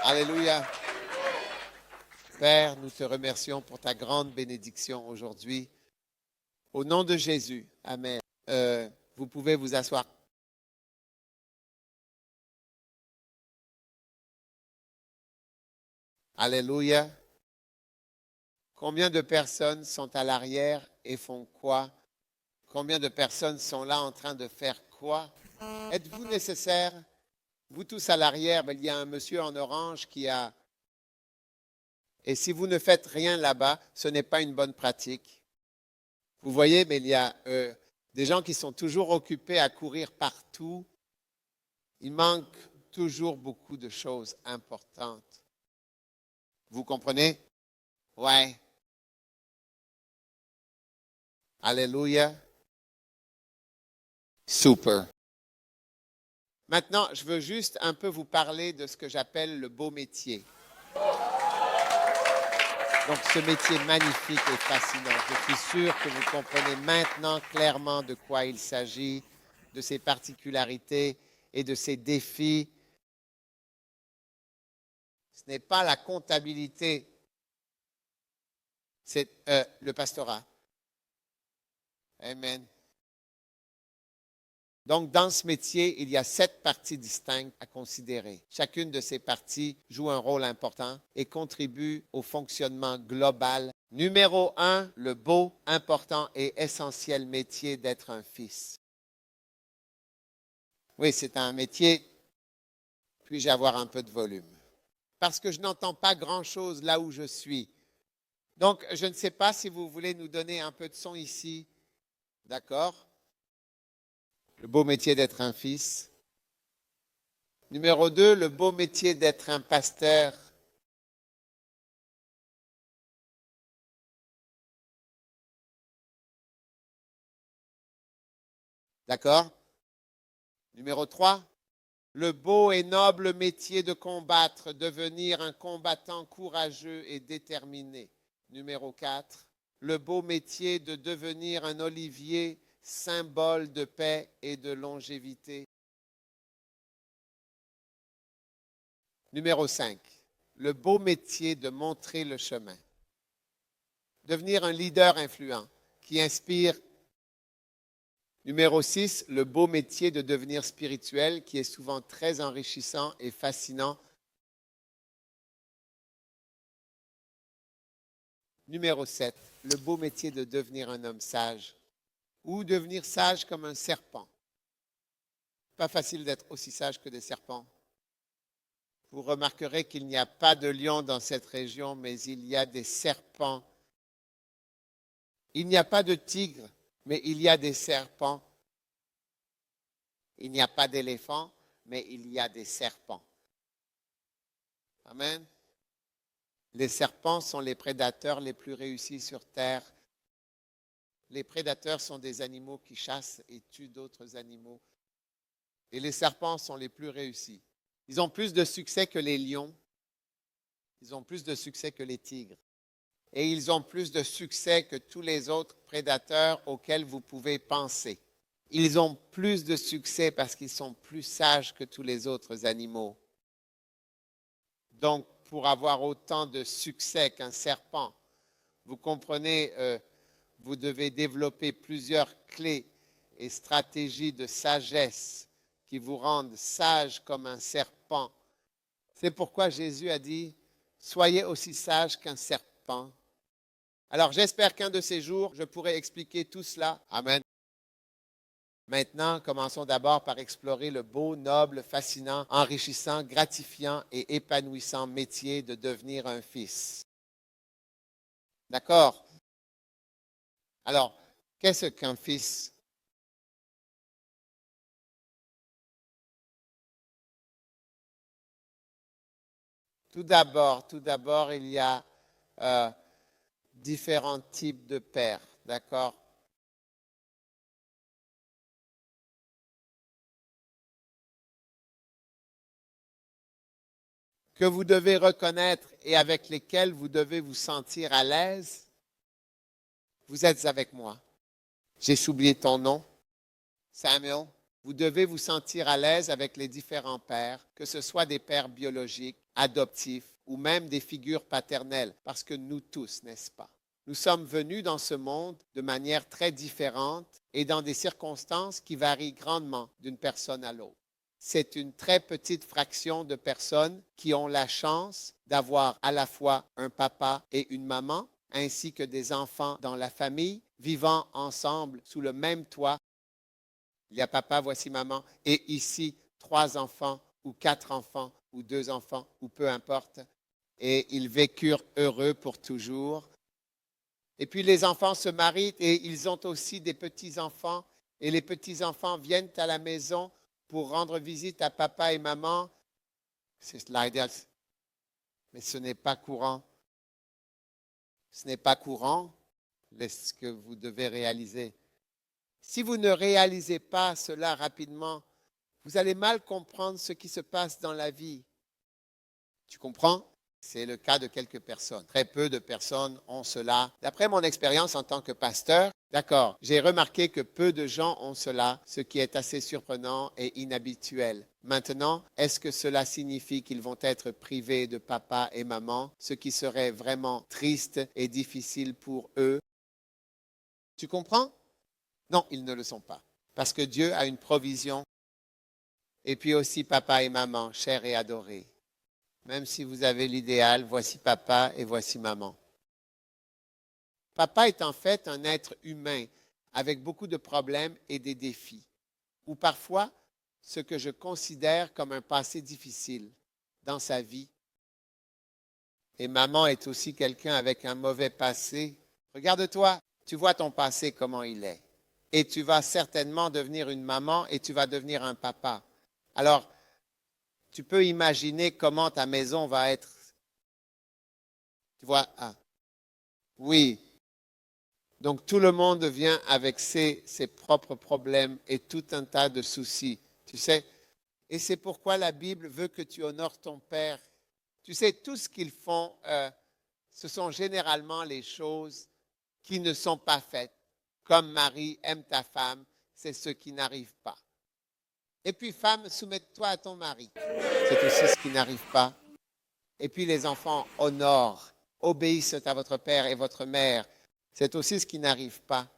Alléluia. Père, nous te remercions pour ta grande bénédiction aujourd'hui. Au nom de Jésus, Amen. Vous pouvez vous asseoir. Alléluia. Combien de personnes sont à l'arrière et font quoi? Combien de personnes sont là en train de faire quoi? Êtes-vous nécessaire? Vous tous à l'arrière, il y a un monsieur en orange qui a... Et si vous ne faites rien là-bas, ce n'est pas une bonne pratique. Vous voyez, mais il y a des gens qui sont toujours occupés à courir partout. Il manque toujours beaucoup de choses importantes. Vous comprenez? Ouais. Alléluia. Super. Maintenant, je veux juste un peu vous parler de ce que j'appelle le beau métier. Donc, ce métier magnifique et fascinant. Je suis sûr que vous comprenez maintenant clairement de quoi il s'agit, de ses particularités et de ses défis. Ce n'est pas la comptabilité, c'est le pastorat. Amen. Donc, dans ce métier, il y a 7 parties distinctes à considérer. Chacune de ces parties joue un rôle important et contribue au fonctionnement global. Numéro 1, le beau, important et essentiel métier d'être un fils. Oui, c'est un métier. Puis-je avoir un peu de volume? Parce que je n'entends pas grand-chose là où je suis. Donc, je ne sais pas si vous voulez nous donner un peu de son ici. D'accord? Le beau métier d'être un fils. Numéro 2, le beau métier d'être un pasteur. D'accord? Numéro 3, le beau et noble métier de combattre, devenir un combattant courageux et déterminé. Numéro 4, le beau métier de devenir un olivier, symbole de paix et de longévité. Numéro 5, le beau métier de montrer le chemin. Devenir un leader influent qui inspire. Numéro 6, le beau métier de devenir spirituel qui est souvent très enrichissant et fascinant. Numéro 7, le beau métier de devenir un homme sage ou devenir sage comme un serpent. Pas facile d'être aussi sage que des serpents. Vous remarquerez qu'il n'y a pas de lions dans cette région, mais il y a des serpents. Il n'y a pas de tigres, mais il y a des serpents. Il n'y a pas d'éléphants, mais il y a des serpents. Amen. Les serpents sont les prédateurs les plus réussis sur Terre. Les prédateurs sont des animaux qui chassent et tuent d'autres animaux. Et les serpents sont les plus réussis. Ils ont plus de succès que les lions. Ils ont plus de succès que les tigres. Et ils ont plus de succès que tous les autres prédateurs auxquels vous pouvez penser. Ils ont plus de succès parce qu'ils sont plus sages que tous les autres animaux. Donc, pour avoir autant de succès qu'un serpent, vous comprenez, vous devez développer plusieurs clés et stratégies de sagesse qui vous rendent sage comme un serpent. C'est pourquoi Jésus a dit, soyez aussi sage qu'un serpent. Alors, j'espère qu'un de ces jours, je pourrai expliquer tout cela. Amen. Maintenant, commençons d'abord par explorer le beau, noble, fascinant, enrichissant, gratifiant et épanouissant métier de devenir un fils. D'accord? Alors, qu'est-ce qu'un fils? Tout d'abord, il y a différents types de pères. D'accord? Que vous devez reconnaître et avec lesquels vous devez vous sentir à l'aise. Vous êtes avec moi. J'ai oublié ton nom. Samuel. Vous devez vous sentir à l'aise avec les différents pères, que ce soit des pères biologiques, adoptifs ou même des figures paternelles, parce que nous tous, n'est-ce pas? Nous sommes venus dans ce monde de manière très différente et dans des circonstances qui varient grandement d'une personne à l'autre. C'est une très petite fraction de personnes qui ont la chance d'avoir à la fois un papa et une maman, ainsi que des enfants dans la famille, vivant ensemble sous le même toit. Il y a papa, voici maman, et ici, 3 enfants ou 4 enfants ou 2 enfants, ou peu importe. Et ils vécurent heureux pour toujours. Et puis les enfants se marient et ils ont aussi des petits-enfants. Et les petits-enfants viennent à la maison pour rendre visite à papa et maman. C'est l'idéal. Mais ce n'est pas courant. Ce n'est pas courant, ce que vous devez réaliser. Si vous ne réalisez pas cela rapidement, vous allez mal comprendre ce qui se passe dans la vie. Tu comprends? C'est le cas de quelques personnes. Très peu de personnes ont cela. D'après mon expérience en tant que pasteur, d'accord, j'ai remarqué que peu de gens ont cela, ce qui est assez surprenant et inhabituel. Maintenant, est-ce que cela signifie qu'ils vont être privés de papa et maman, ce qui serait vraiment triste et difficile pour eux? Tu comprends? Non, ils ne le sont pas. Parce que Dieu a une provision. Et puis aussi papa et maman, chers et adorés. Même si vous avez l'idéal, voici papa et voici maman. Papa est en fait un être humain avec beaucoup de problèmes et des défis, ou parfois ce que je considère comme un passé difficile dans sa vie. Et maman est aussi quelqu'un avec un mauvais passé. Regarde-toi, tu vois ton passé comment il est. Et tu vas certainement devenir une maman et tu vas devenir un papa. Alors, tu peux imaginer comment ta maison va être. Tu vois, oui. Donc tout le monde vient avec ses propres problèmes et tout un tas de soucis, tu sais. Et c'est pourquoi la Bible veut que tu honores ton père. Tu sais, tout ce qu'ils font, ce sont généralement les choses qui ne sont pas faites. Comme Marie, aime ta femme, c'est ce qui n'arrive pas. Et puis femme, soumets-toi à ton mari. C'est aussi ce qui n'arrive pas. Et puis les enfants, honorent, obéissent à votre père et votre mère. C'est aussi ce qui n'arrive pas.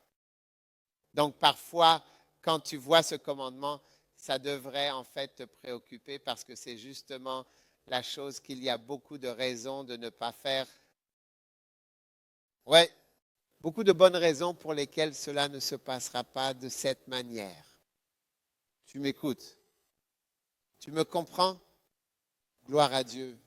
Donc parfois, quand tu vois ce commandement, ça devrait en fait te préoccuper parce que c'est justement la chose qu'il y a beaucoup de raisons de ne pas faire. Ouais, beaucoup de bonnes raisons pour lesquelles cela ne se passera pas de cette manière. Tu m'écoutes? Tu me comprends? Gloire à Dieu.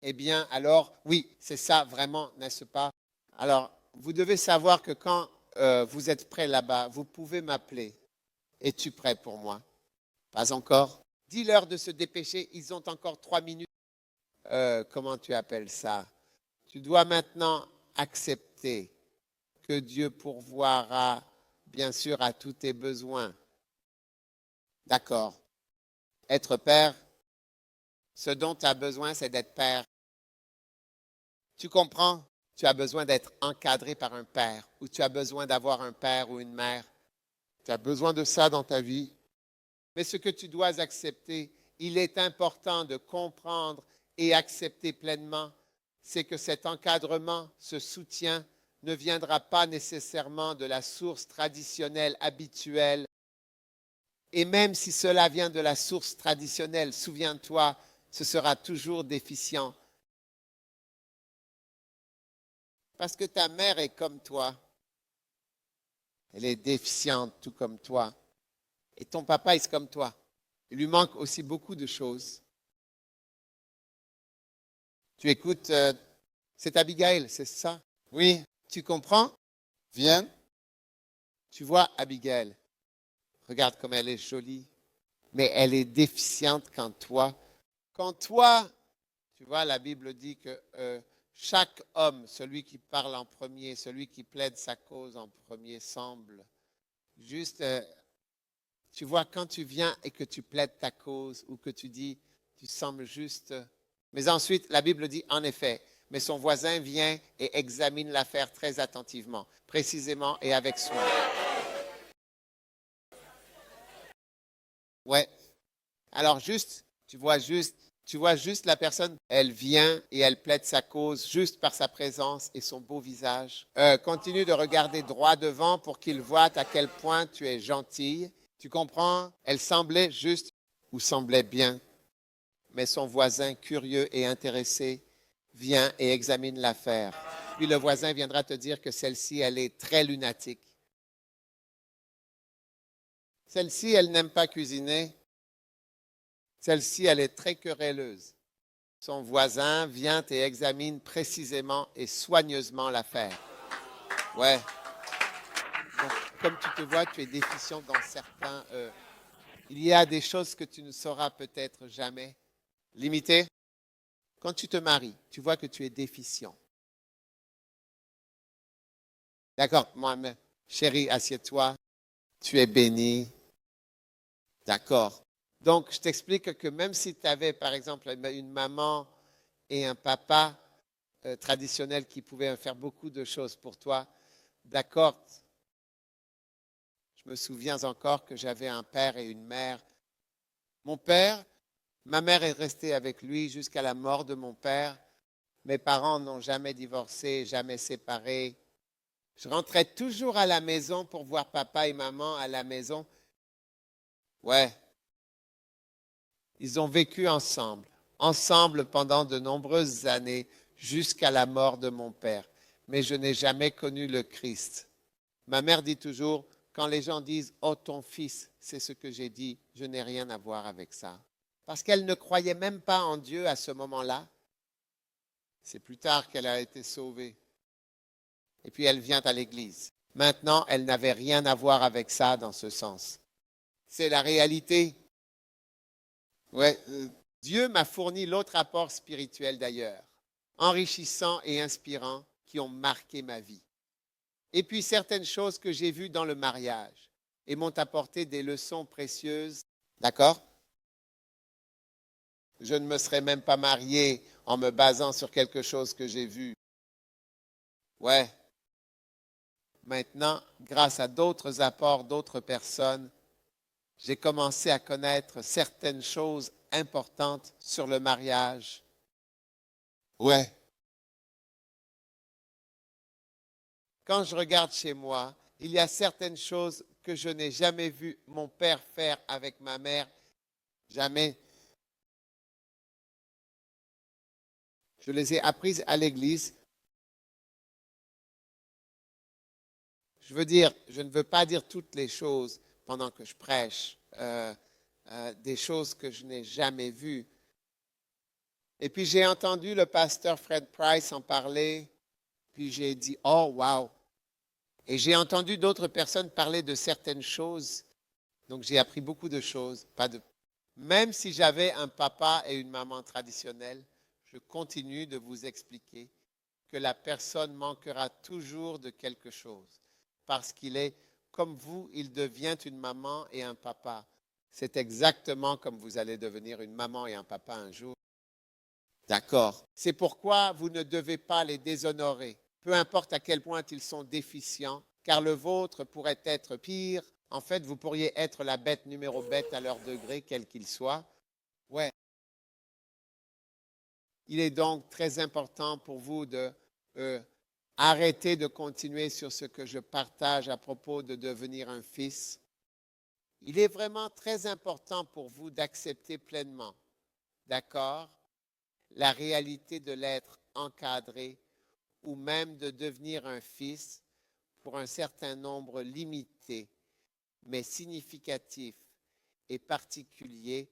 Eh bien, alors, oui, c'est ça vraiment, n'est-ce pas? Alors, vous devez savoir que quand vous êtes prêt là-bas, vous pouvez m'appeler. Es-tu prêt pour moi? Pas encore? Dis-leur de se dépêcher, ils ont encore 3 minutes. Comment tu appelles ça? Tu dois maintenant accepter que Dieu pourvoira, bien sûr, à tous tes besoins. D'accord. Être père, ce dont tu as besoin, c'est d'être père. Tu comprends? Tu as besoin d'être encadré par un père ou tu as besoin d'avoir un père ou une mère. Tu as besoin de ça dans ta vie. Mais ce que tu dois accepter, il est important de comprendre et accepter pleinement, c'est que cet encadrement, ce soutien, ne viendra pas nécessairement de la source traditionnelle, habituelle. Et même si cela vient de la source traditionnelle, souviens-toi, ce sera toujours déficient. Parce que ta mère est comme toi. Elle est déficiente, tout comme toi. Et ton papa est comme toi. Il lui manque aussi beaucoup de choses. Tu écoutes, c'est Abigail, c'est ça? Oui, tu comprends? Viens. Tu vois Abigail. Regarde comme elle est jolie. Mais elle est déficiente quand toi, tu vois, la Bible dit que chaque homme, celui qui parle en premier, celui qui plaide sa cause en premier, semble juste, tu vois, quand tu viens et que tu plaides ta cause ou que tu dis, tu sembles juste. Mais ensuite, la Bible dit, en effet, mais son voisin vient et examine l'affaire très attentivement, précisément et avec soin. Alors tu vois juste la personne, elle vient et elle plaide sa cause juste par sa présence et son beau visage. Continue de regarder droit devant pour qu'il voie à quel point tu es gentille. Tu comprends? Elle semblait juste ou semblait bien, mais son voisin curieux et intéressé vient et examine l'affaire. Puis le voisin viendra te dire que celle-ci, elle est très lunatique. Celle-ci, elle n'aime pas cuisiner. Celle-ci, elle est très querelleuse. Son voisin vient et examine précisément et soigneusement l'affaire. Ouais. Donc, comme tu te vois, tu es déficient dans certains. Il y a des choses que tu ne sauras peut-être jamais. Limité. Quand tu te maries, tu vois que tu es déficient. D'accord, moi, chérie, assieds-toi. Tu es béni. D'accord. Donc, je t'explique que même si tu avais, par exemple, une maman et un papa traditionnels qui pouvaient faire beaucoup de choses pour toi, d'accord. Je me souviens encore que j'avais un père et une mère. Mon père, ma mère est restée avec lui jusqu'à la mort de mon père. Mes parents n'ont jamais divorcé, jamais séparé. Je rentrais toujours à la maison pour voir papa et maman à la maison. Ouais, ils ont vécu ensemble, ensemble pendant de nombreuses années, jusqu'à la mort de mon père. Mais je n'ai jamais connu le Christ. Ma mère dit toujours, quand les gens disent, oh ton fils, c'est ce que j'ai dit, je n'ai rien à voir avec ça. Parce qu'elle ne croyait même pas en Dieu à ce moment-là. C'est plus tard qu'elle a été sauvée. Et puis elle vient à l'église. Maintenant, elle n'avait rien à voir avec ça dans ce sens. C'est la réalité. Ouais, Dieu m'a fourni l'autre apport spirituel d'ailleurs, enrichissant et inspirant, qui ont marqué ma vie. Et puis certaines choses que j'ai vues dans le mariage et m'ont apporté des leçons précieuses. D'accord? Je ne me serais même pas marié en me basant sur quelque chose que j'ai vu. Ouais. Maintenant, grâce à d'autres apports d'autres personnes, j'ai commencé à connaître certaines choses importantes sur le mariage. Ouais. Quand je regarde chez moi, il y a certaines choses que je n'ai jamais vu mon père faire avec ma mère. Jamais. Je les ai apprises à l'église. Je veux dire, je ne veux pas dire toutes les choses pendant que je prêche, des choses que je n'ai jamais vues. Et puis j'ai entendu le pasteur Fred Price en parler, puis j'ai dit, oh, wow. Et j'ai entendu d'autres personnes parler de certaines choses. Donc j'ai appris beaucoup de choses. Même si j'avais un papa et une maman traditionnels, je continue de vous expliquer que la personne manquera toujours de quelque chose. Parce qu'il est comme vous, il devient une maman et un papa. C'est exactement comme vous allez devenir une maman et un papa un jour. D'accord. C'est pourquoi vous ne devez pas les déshonorer, peu importe à quel point ils sont déficients, car le vôtre pourrait être pire. En fait, vous pourriez être la bête numéro bête à leur degré, quel qu'il soit. Ouais. Il est donc très important pour vous de arrêter de continuer sur ce que je partage à propos de devenir un fils. Il est vraiment très important pour vous d'accepter pleinement, d'accord, la réalité de l'être encadré ou même de devenir un fils pour un certain nombre limité, mais significatif et particulier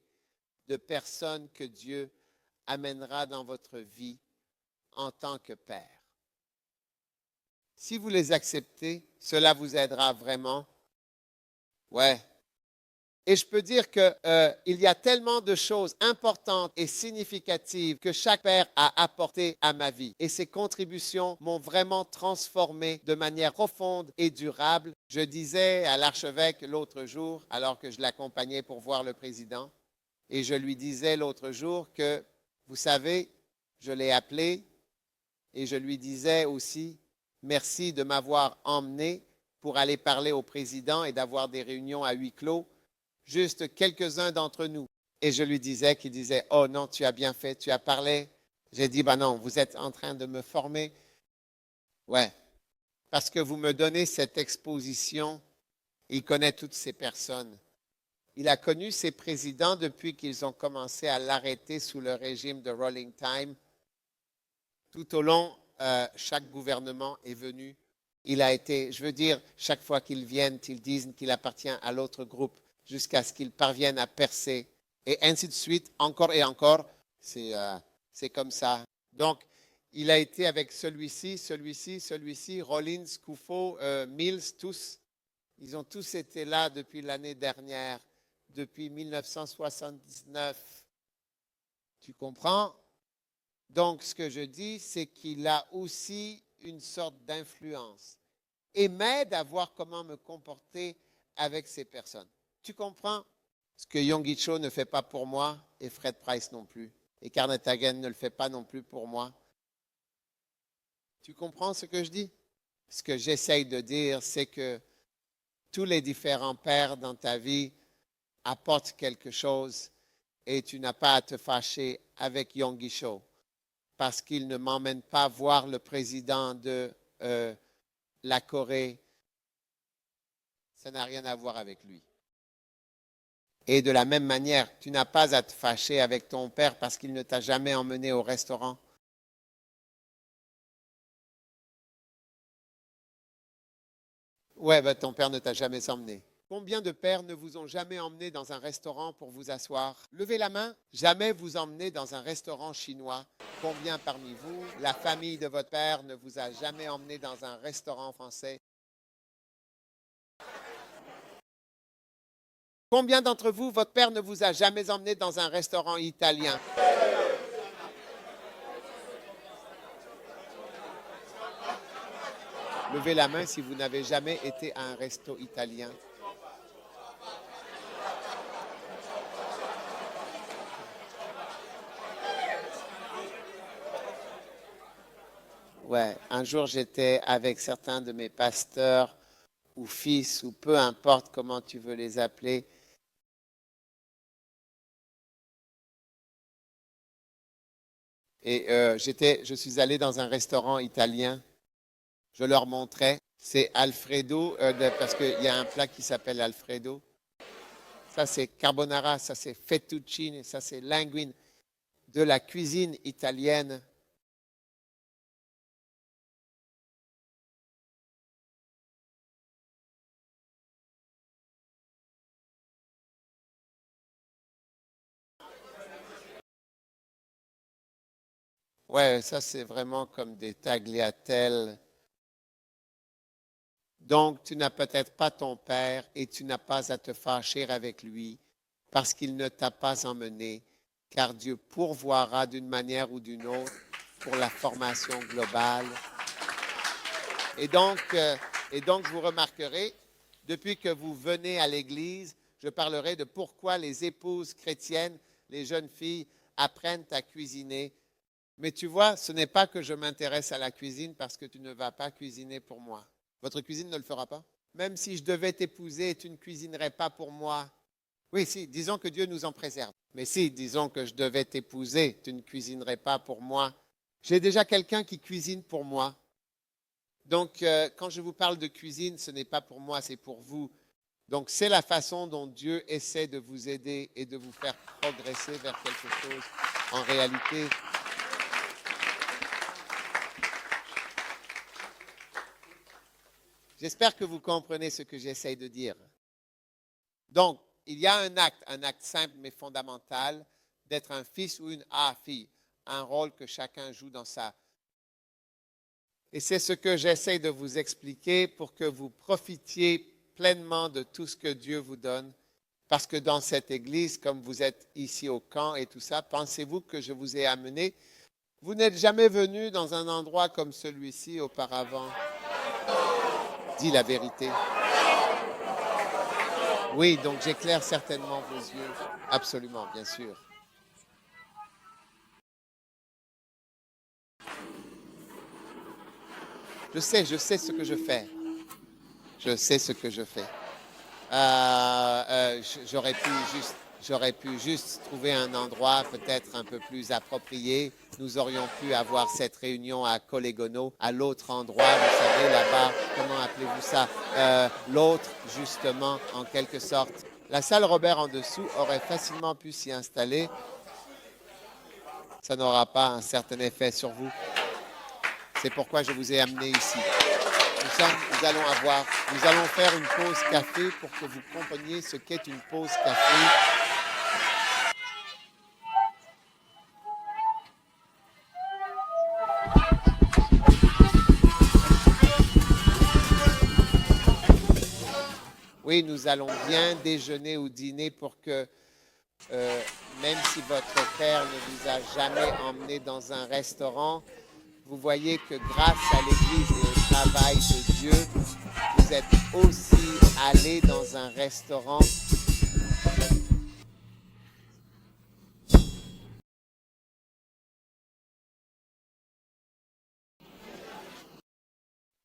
de personnes que Dieu amènera dans votre vie en tant que père. Si vous les acceptez, cela vous aidera vraiment. Ouais. Et je peux dire qu'il y a tellement de choses importantes et significatives que chaque père a apportées à ma vie. Et ces contributions m'ont vraiment transformé de manière profonde et durable. Je disais à l'archevêque l'autre jour, alors que je l'accompagnais pour voir le président, et je lui disais l'autre jour que, vous savez, je l'ai appelé et je lui disais aussi, merci de m'avoir emmené pour aller parler au président et d'avoir des réunions à huis clos. Juste quelques-uns d'entre nous. Et je lui disais qu'il disait, oh non, tu as bien fait, tu as parlé. J'ai dit, bah non, vous êtes en train de me former. Ouais, parce que vous me donnez cette exposition. Il connaît toutes ces personnes. Il a connu ces présidents depuis qu'ils ont commencé à l'arrêter sous le régime de Rolling Time. Tout au long, chaque gouvernement est venu. Il a été, je veux dire, chaque fois qu'ils viennent, ils disent qu'il appartient à l'autre groupe jusqu'à ce qu'ils parviennent à percer. Et ainsi de suite, encore et encore. C'est comme ça. Donc, il a été avec celui-ci, celui-ci, celui-ci, Rollins, Kouffo, Mills, tous. Ils ont tous été là depuis l'année dernière, depuis 1979. Tu comprends? Donc, ce que je dis, c'est qu'il a aussi une sorte d'influence et m'aide à voir comment me comporter avec ces personnes. Tu comprends? Ce que Yonggi Cho ne fait pas pour moi et Fred Price non plus. Et Kenneth Hagin ne le fait pas non plus pour moi. Tu comprends ce que je dis? Ce que j'essaye de dire, c'est que tous les différents pères dans ta vie apportent quelque chose et tu n'as pas à te fâcher avec Yonggi Cho parce qu'il ne m'emmène pas voir le président de la Corée. Ça n'a rien à voir avec lui. Et de la même manière, tu n'as pas à te fâcher avec ton père parce qu'il ne t'a jamais emmené au restaurant. Ouais, ben, ton père ne t'a jamais emmené. Combien de pères ne vous ont jamais emmené dans un restaurant pour vous asseoir? Levez la main. Jamais vous emmener dans un restaurant chinois. Combien parmi vous, la famille de votre père ne vous a jamais emmené dans un restaurant français? Combien d'entre vous, votre père ne vous a jamais emmené dans un restaurant italien? Levez la main si vous n'avez jamais été à un resto italien. Ouais, un jour j'étais avec certains de mes pasteurs ou fils ou peu importe comment tu veux les appeler. Et je suis allé dans un restaurant italien. Je leur montrais. C'est Alfredo, parce qu'il y a un plat qui s'appelle Alfredo. Ça, c'est carbonara, ça, c'est fettuccine, ça, c'est linguine. De la cuisine italienne. Ouais, ça, c'est vraiment comme des tagliatelles. Donc, tu n'as peut-être pas ton père et tu n'as pas à te fâcher avec lui parce qu'il ne t'a pas emmené, car Dieu pourvoira d'une manière ou d'une autre pour la formation globale. Et donc, vous remarquerez, depuis que vous venez à l'Église, je parlerai de pourquoi les épouses chrétiennes, les jeunes filles, apprennent à cuisiner. Mais tu vois, ce n'est pas que je m'intéresse à la cuisine parce que tu ne vas pas cuisiner pour moi. Votre cuisine ne le fera pas? Même si je devais t'épouser, tu ne cuisinerais pas pour moi. Oui, si, disons que Dieu nous en préserve. Mais si, disons que je devais t'épouser, tu ne cuisinerais pas pour moi. J'ai déjà quelqu'un qui cuisine pour moi. Donc, quand je vous parle de cuisine, ce n'est pas pour moi, c'est pour vous. Donc, c'est la façon dont Dieu essaie de vous aider et de vous faire progresser vers quelque chose en réalité. J'espère que vous comprenez ce que j'essaie de dire. Donc, il y a un acte simple mais fondamental, d'être un fils ou une fille, un rôle que chacun joue dans sa. Et c'est ce que j'essaie de vous expliquer pour que vous profitiez pleinement de tout ce que Dieu vous donne. Parce que dans cette église, comme vous êtes ici au camp et tout ça, pensez-vous que je vous ai amené? Vous n'êtes jamais venu dans un endroit comme celui-ci auparavant. Dis la vérité. Oui, donc j'éclaire certainement vos yeux. Absolument, bien sûr. Je sais ce que je fais. Je sais ce que je fais. J'aurais pu juste trouver un endroit peut-être un peu plus approprié. Nous aurions pu avoir cette réunion à Colegono, à l'autre endroit, vous savez, là-bas, comment appelez-vous ça? L'autre, justement, en quelque sorte. La salle Robert en dessous aurait facilement pu s'y installer. Ça n'aura pas un certain effet sur vous. C'est pourquoi je vous ai amené ici. Nous allons faire une pause café pour que vous compreniez ce qu'est une pause café. Oui, nous allons bien déjeuner ou dîner pour que, même si votre père ne vous a jamais emmené dans un restaurant, vous voyez que grâce à l'Église et au travail de Dieu, vous êtes aussi allé dans un restaurant.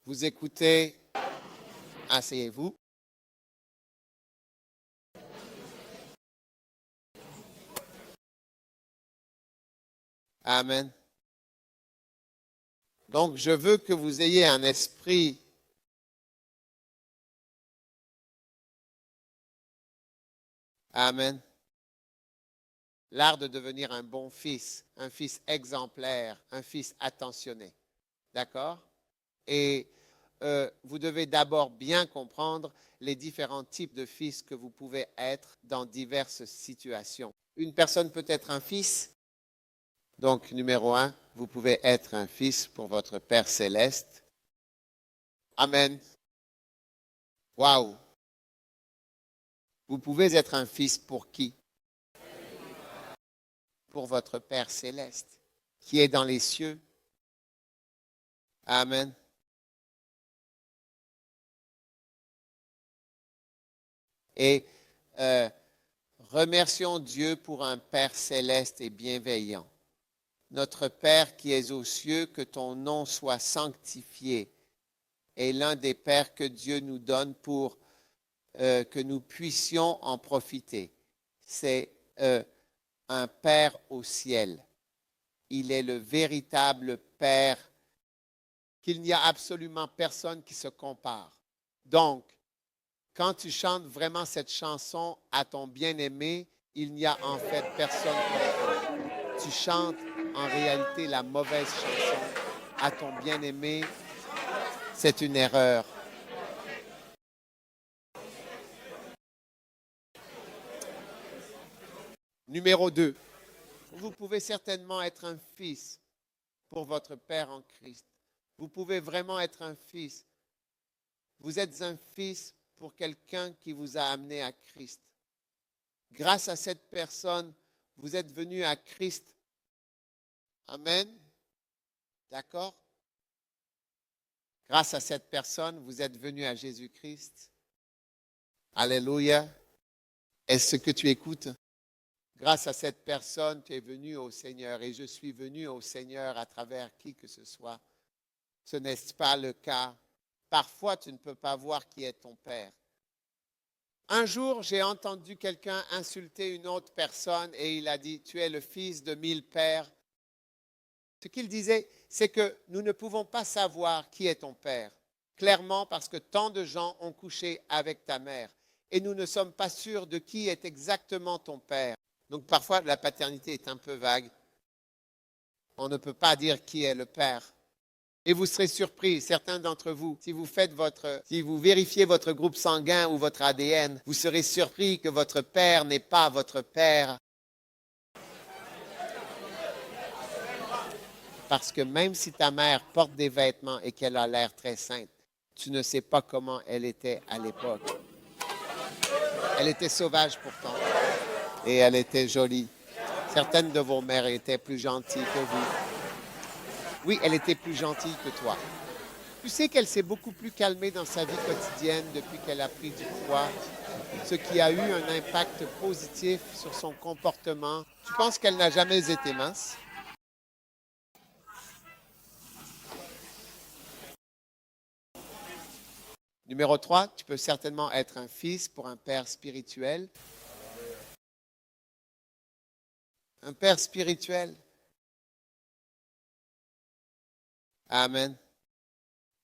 Vous écoutez, asseyez-vous. Amen. Donc, je veux que vous ayez un esprit Amen. L'art de devenir un bon fils, un fils exemplaire, un fils attentionné. D'accord? Et vous devez d'abord bien comprendre les différents types de fils que vous pouvez être dans diverses situations. Une personne peut être un fils. Donc, numéro un, vous pouvez être un fils pour votre Père céleste. Amen. Waouh. Vous pouvez être un fils pour qui? Pour votre Père céleste, qui est dans les cieux. Amen. Et remercions Dieu pour un Père céleste et bienveillant. Notre Père qui es aux cieux, que ton nom soit sanctifié, est l'un des Pères que Dieu nous donne pour que nous puissions en profiter. C'est un Père au ciel. Il est le véritable Père, qu'il n'y a absolument personne qui se compare. Donc, quand tu chantes vraiment cette chanson à ton bien-aimé, il n'y a en fait personne comme toi. Tu chantes en réalité la mauvaise chanson à ton bien-aimé. C'est une erreur. Numéro 2. Vous pouvez certainement être un fils pour votre Père en Christ. Vous pouvez vraiment être un fils. Vous êtes un fils pour quelqu'un qui vous a amené à Christ. Grâce à cette personne, vous êtes venu à Christ. Amen. D'accord? Grâce à cette personne, vous êtes venu à Jésus-Christ. Alléluia. Est-ce que tu écoutes? Grâce à cette personne, tu es venu au Seigneur et je suis venu au Seigneur à travers qui que ce soit. Ce n'est pas le cas. Parfois, tu ne peux pas voir qui est ton Père. Un jour, j'ai entendu quelqu'un insulter une autre personne et il a dit, tu es le fils de 1000 pères. Ce qu'il disait, c'est que nous ne pouvons pas savoir qui est ton Père. Clairement, parce que tant de gens ont couché avec ta mère et nous ne sommes pas sûrs de qui est exactement ton Père. Donc parfois, la paternité est un peu vague. On ne peut pas dire qui est le Père. Et vous serez surpris, certains d'entre vous, si vous vérifiez votre groupe sanguin ou votre ADN, vous serez surpris que votre père n'est pas votre père. Parce que même si ta mère porte des vêtements et qu'elle a l'air très sainte, tu ne sais pas comment elle était à l'époque. Elle était sauvage pourtant. Et elle était jolie. Certaines de vos mères étaient plus gentilles que vous. Oui, elle était plus gentille que toi. Tu sais qu'elle s'est beaucoup plus calmée dans sa vie quotidienne depuis qu'elle a pris du poids, ce qui a eu un impact positif sur son comportement. Tu penses qu'elle n'a jamais été mince? Numéro 3, tu peux certainement être un fils pour un père spirituel. Un père spirituel. Amen.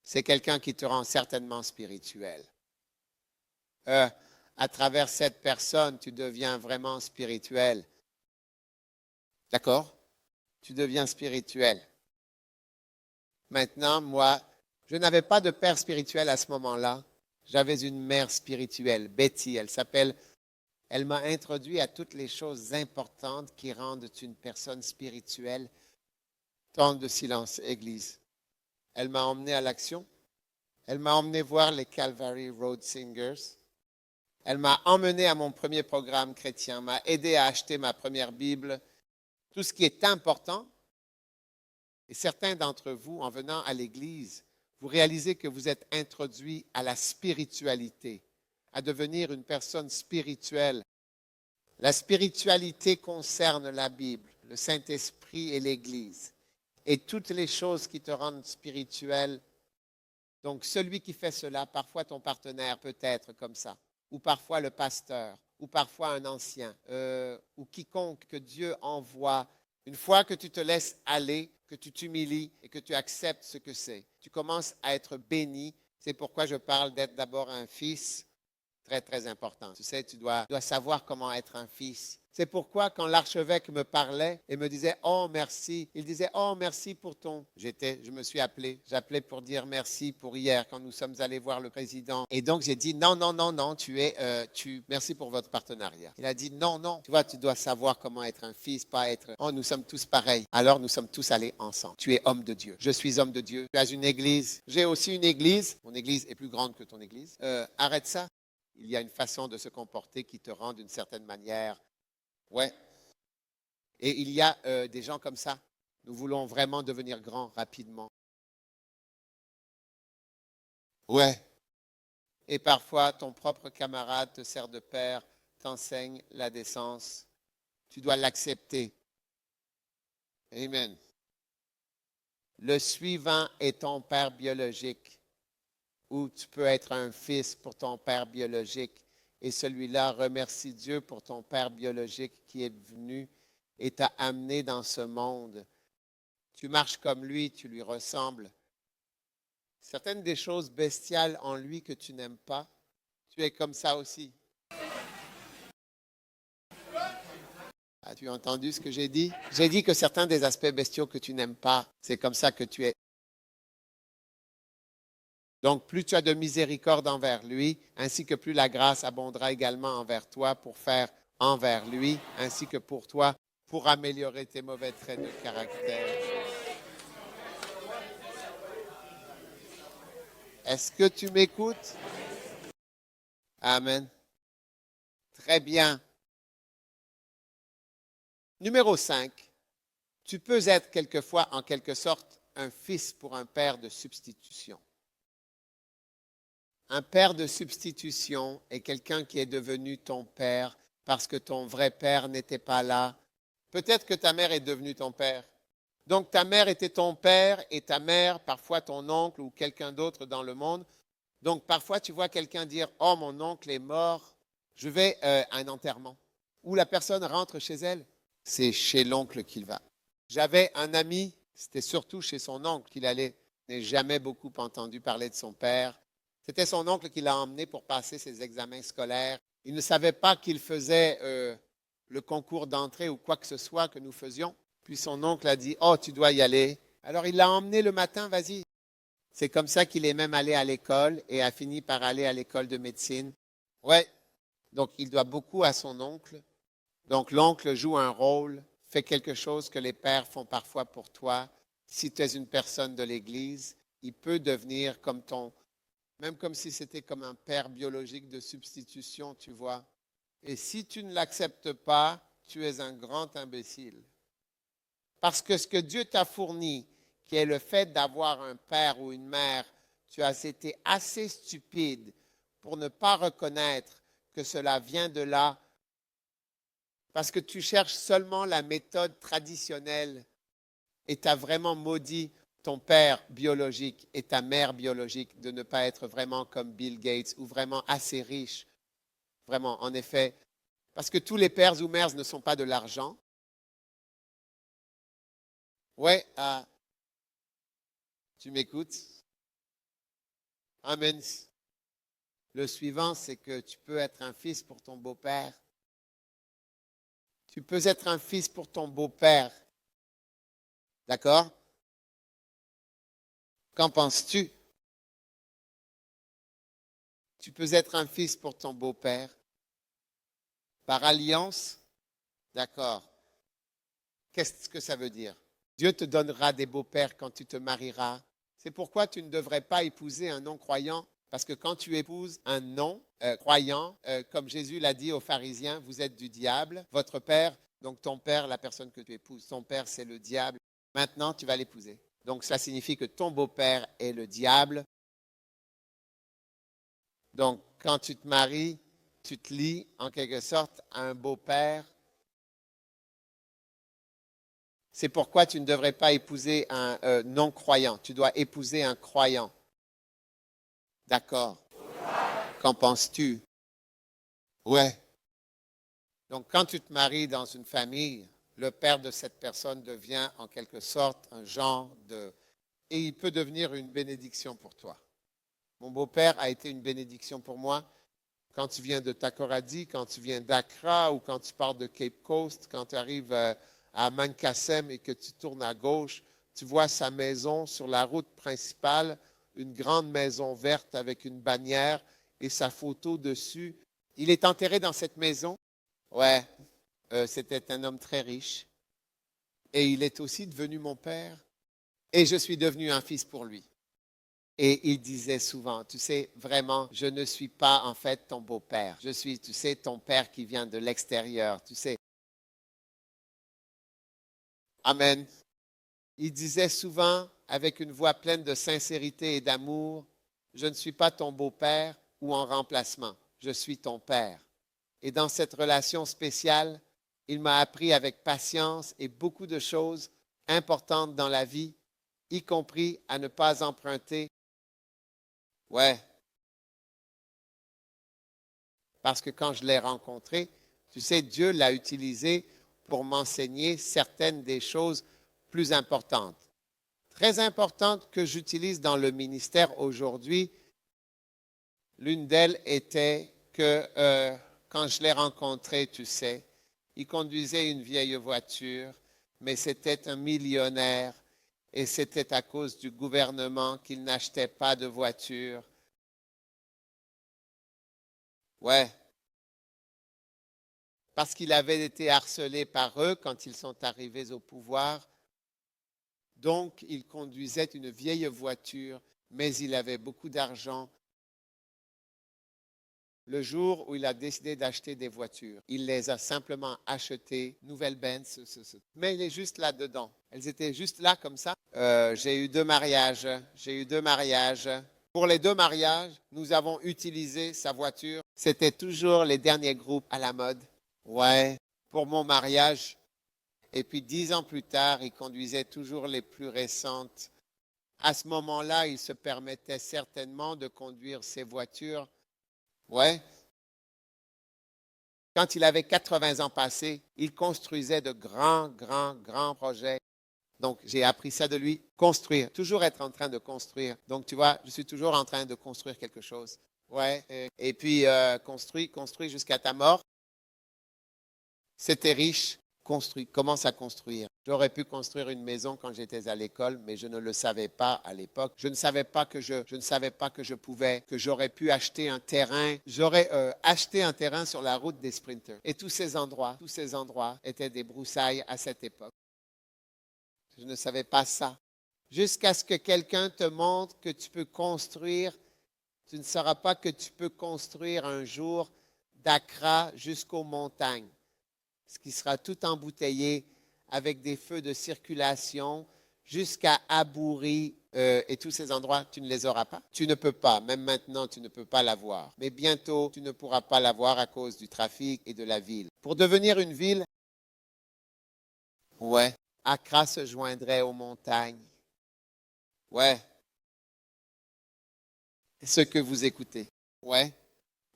C'est quelqu'un qui te rend certainement spirituel. À travers cette personne, tu deviens vraiment spirituel. D'accord? Tu deviens spirituel. Maintenant, moi, je n'avais pas de père spirituel à ce moment-là. J'avais une mère spirituelle, Betty. Elle m'a introduit à toutes les choses importantes qui rendent une personne spirituelle. Temps de silence, Église. Elle m'a emmené à l'action. Elle m'a emmené voir les Calvary Road Singers. Elle m'a emmené à mon premier programme chrétien, m'a aidé à acheter ma première Bible. Tout ce qui est important. Et certains d'entre vous, en venant à l'Église, vous réalisez que vous êtes introduits à la spiritualité, à devenir une personne spirituelle. La spiritualité concerne la Bible, le Saint-Esprit et l'Église, et toutes les choses qui te rendent spirituel. Donc, celui qui fait cela, parfois ton partenaire peut être comme ça, ou parfois le pasteur, ou parfois un ancien, ou quiconque que Dieu envoie. Une fois que tu te laisses aller, que tu t'humilies et que tu acceptes ce que c'est, tu commences à être béni. C'est pourquoi je parle d'être d'abord un fils. Très, très important. Tu sais, tu dois savoir comment être un fils. C'est pourquoi quand l'archevêque me parlait et me disait « Oh, merci », il disait « Oh, merci pour ton… » Je me suis appelé. J'appelais pour dire merci pour hier quand nous sommes allés voir le président. Et donc, j'ai dit « Non, non, non, non, merci pour votre partenariat. » Il a dit « Non, non, tu vois, tu dois savoir comment être un fils, pas être… Oh, nous sommes tous pareils. » Alors, nous sommes tous allés ensemble. Tu es homme de Dieu. Je suis homme de Dieu. Tu as une église. J'ai aussi une église. Mon église est plus grande que ton église. Arrête ça. Il y a une façon de se comporter qui te rend d'une certaine manière. Ouais. Et il y a des gens comme ça. Nous voulons vraiment devenir grands rapidement. Ouais. Et parfois, ton propre camarade te sert de père, t'enseigne la décence. Tu dois l'accepter. Amen. Le suivant est ton père biologique, ou tu peux être un fils pour ton père biologique. Et celui-là remercie Dieu pour ton père biologique qui est venu et t'a amené dans ce monde. Tu marches comme lui, tu lui ressembles. Certaines des choses bestiales en lui que tu n'aimes pas, tu es comme ça aussi. As-tu entendu ce que j'ai dit? J'ai dit que certains des aspects bestiaux que tu n'aimes pas, c'est comme ça que tu es. Donc, plus tu as de miséricorde envers lui, ainsi que plus la grâce abondera également envers toi pour faire envers lui, ainsi que pour toi, pour améliorer tes mauvais traits de caractère. Est-ce que tu m'écoutes? Amen. Très bien. Numéro 5, tu peux être quelquefois, en quelque sorte, un fils pour un père de substitution. Un père de substitution est quelqu'un qui est devenu ton père parce que ton vrai père n'était pas là. Peut-être que ta mère est devenue ton père. Donc ta mère était ton père et ta mère, parfois ton oncle ou quelqu'un d'autre dans le monde. Donc parfois tu vois quelqu'un dire « Oh, mon oncle est mort, je vais à un enterrement. » Ou la personne rentre chez elle, c'est chez l'oncle qu'il va. J'avais un ami, c'était surtout chez son oncle qu'il allait. Je n'ai jamais beaucoup entendu parler de son père. C'était son oncle qui l'a emmené pour passer ses examens scolaires. Il ne savait pas qu'il faisait le concours d'entrée ou quoi que ce soit que nous faisions. Puis son oncle a dit « Oh, tu dois y aller. » Alors il l'a emmené le matin, vas-y. C'est comme ça qu'il est même allé à l'école et a fini par aller à l'école de médecine. Ouais. Donc il doit beaucoup à son oncle. Donc l'oncle joue un rôle, fait quelque chose que les pères font parfois pour toi. Si tu es une personne de l'Église, il peut devenir comme même comme si c'était comme un père biologique de substitution, tu vois. Et si tu ne l'acceptes pas, tu es un grand imbécile. Parce que ce que Dieu t'a fourni, qui est le fait d'avoir un père ou une mère, tu as été assez stupide pour ne pas reconnaître que cela vient de là, parce que tu cherches seulement la méthode traditionnelle et tu as vraiment maudit ton père biologique et ta mère biologique, de ne pas être vraiment comme Bill Gates ou vraiment assez riche. Vraiment, en effet. Parce que tous les pères ou mères ne sont pas de l'argent. Ouais, tu m'écoutes? Amen. Le suivant, c'est que tu peux être un fils pour ton beau-père. Tu peux être un fils pour ton beau-père. D'accord? Qu'en penses-tu? Tu peux être un fils pour ton beau-père. Par alliance? D'accord. Qu'est-ce que ça veut dire? Dieu te donnera des beaux-pères quand tu te marieras. C'est pourquoi tu ne devrais pas épouser un non-croyant, parce que quand tu épouses un non-croyant, comme Jésus l'a dit aux pharisiens, vous êtes du diable, votre père, donc ton père, la personne que tu épouses, ton père c'est le diable, maintenant tu vas l'épouser. Donc ça signifie que ton beau-père est le diable. Donc quand tu te maries, tu te lis en quelque sorte à un beau-père. C'est pourquoi tu ne devrais pas épouser un non-croyant. Tu dois épouser un croyant. D'accord. Qu'en penses-tu? Ouais. Donc, quand tu te maries dans une famille, le père de cette personne devient en quelque sorte un genre de... Et il peut devenir une bénédiction pour toi. Mon beau-père a été une bénédiction pour moi quand tu viens de Takoradi, quand tu viens d'Accra ou quand tu pars de Cape Coast, quand tu arrives à Mankassem et que tu tournes à gauche, tu vois sa maison sur la route principale, une grande maison verte avec une bannière et sa photo dessus. Il est enterré dans cette maison. Ouais, c'était un homme très riche. Et il est aussi devenu mon père. Et je suis devenu un fils pour lui. Et il disait souvent, tu sais, vraiment, je ne suis pas en fait ton beau-père. Je suis, tu sais, ton père qui vient de l'extérieur. Tu sais. Amen. Il disait souvent, avec une voix pleine de sincérité et d'amour, je ne suis pas ton beau-père ou en remplacement. Je suis ton père. Et dans cette relation spéciale, il m'a appris avec patience et beaucoup de choses importantes dans la vie, y compris à ne pas emprunter. Ouais, parce que quand je l'ai rencontré, tu sais, Dieu l'a utilisé pour m'enseigner certaines des choses plus importantes. Très importantes que j'utilise dans le ministère aujourd'hui. L'une d'elles était que quand je l'ai rencontré, tu sais, il conduisait une vieille voiture, mais c'était un millionnaire et c'était à cause du gouvernement qu'il n'achetait pas de voiture. Ouais, parce qu'il avait été harcelé par eux quand ils sont arrivés au pouvoir. Donc, il conduisait une vieille voiture, mais il avait beaucoup d'argent. Le jour où il a décidé d'acheter des voitures, il les a simplement achetées, nouvelles Benz, mais il est juste là-dedans. Elles étaient juste là comme ça. J'ai eu deux mariages. J'ai eu deux mariages. Pour les deux mariages, nous avons utilisé sa voiture. C'était toujours les derniers groupes à la mode. Ouais. Pour mon mariage. Et puis 10 ans plus tard, il conduisait toujours les plus récentes. À ce moment-là, il se permettait certainement de conduire ses voitures. Ouais. Quand il avait 80 ans passés, il construisait de grands projets. Donc, j'ai appris ça de lui, construire, toujours être en train de construire. Donc, tu vois, je suis toujours en train de construire quelque chose. Ouais. Et puis, construis jusqu'à ta mort. C'était riche, construis, commence à construire. J'aurais pu construire une maison quand j'étais à l'école, mais je ne le savais pas à l'époque. Je ne savais pas que je ne savais pas que je pouvais, que j'aurais pu acheter un terrain. J'aurais acheté un terrain sur la route des sprinters. Et tous ces endroits étaient des broussailles à cette époque. Je ne savais pas ça. Jusqu'à ce que quelqu'un te montre que tu peux construire, tu ne sauras pas que tu peux construire un jour d'Accra jusqu'aux montagnes, ce qui sera tout embouteillé avec des feux de circulation jusqu'à Abouri et tous ces endroits, tu ne les auras pas. Tu ne peux pas, même maintenant, tu ne peux pas l'avoir. Mais bientôt, tu ne pourras pas l'avoir à cause du trafic et de la ville. Pour devenir une ville, ouais, Accra se joindrait aux montagnes. Ouais. Ce que vous écoutez. Ouais.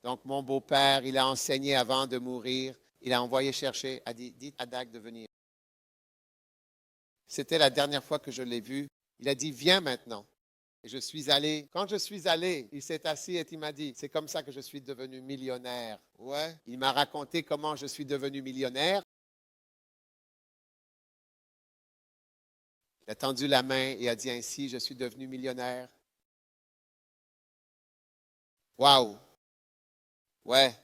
Donc, mon beau-père, il a enseigné avant de mourir. Il a envoyé chercher, a dit, dites à Dag de venir. C'était la dernière fois que je l'ai vu. Il a dit, viens maintenant. Et je suis allé. Quand je suis allé, il s'est assis et il m'a dit, c'est comme ça que je suis devenu millionnaire. Ouais. Il m'a raconté comment je suis devenu millionnaire. Il a tendu la main et a dit ainsi, je suis devenu millionnaire. Waouh! Ouais.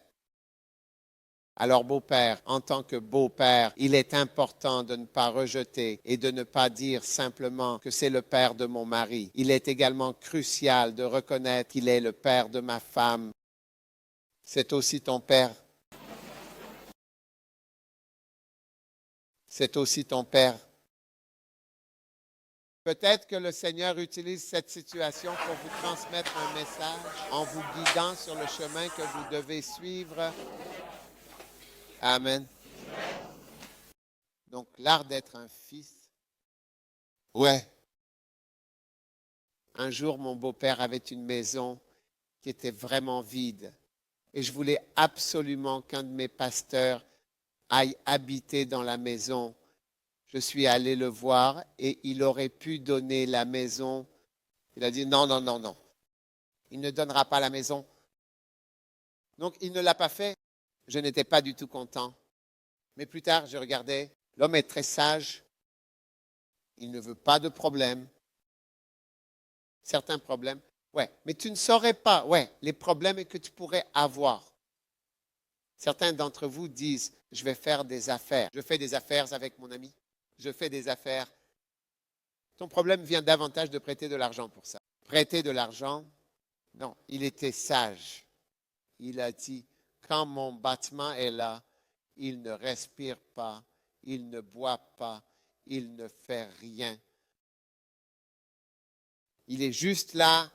Alors, beau-père, en tant que beau-père, il est important de ne pas rejeter et de ne pas dire simplement que c'est le père de mon mari. Il est également crucial de reconnaître qu'il est le père de ma femme. C'est aussi ton père. C'est aussi ton père. Peut-être que le Seigneur utilise cette situation pour vous transmettre un message en vous guidant sur le chemin que vous devez suivre. Amen. Donc, l'art d'être un fils. Ouais. Un jour, mon beau-père avait une maison qui était vraiment vide. Et je voulais absolument qu'un de mes pasteurs aille habiter dans la maison. Je suis allé le voir et il aurait pu donner la maison. Il a dit non, non, non, non. Il ne donnera pas la maison. Donc, il ne l'a pas fait. Je n'étais pas du tout content. Mais plus tard, je regardais. L'homme est très sage. Il ne veut pas de problème. Certains problèmes. Ouais, mais tu ne saurais pas, ouais, les problèmes que tu pourrais avoir. Certains d'entre vous disent, je vais faire des affaires. Je fais des affaires avec mon ami. Je fais des affaires. Ton problème vient davantage de prêter de l'argent pour ça. Prêter de l'argent, non, il était sage. Il a dit, quand mon bâtiment est là, il ne respire pas, il ne boit pas, il ne fait rien. Il est juste là.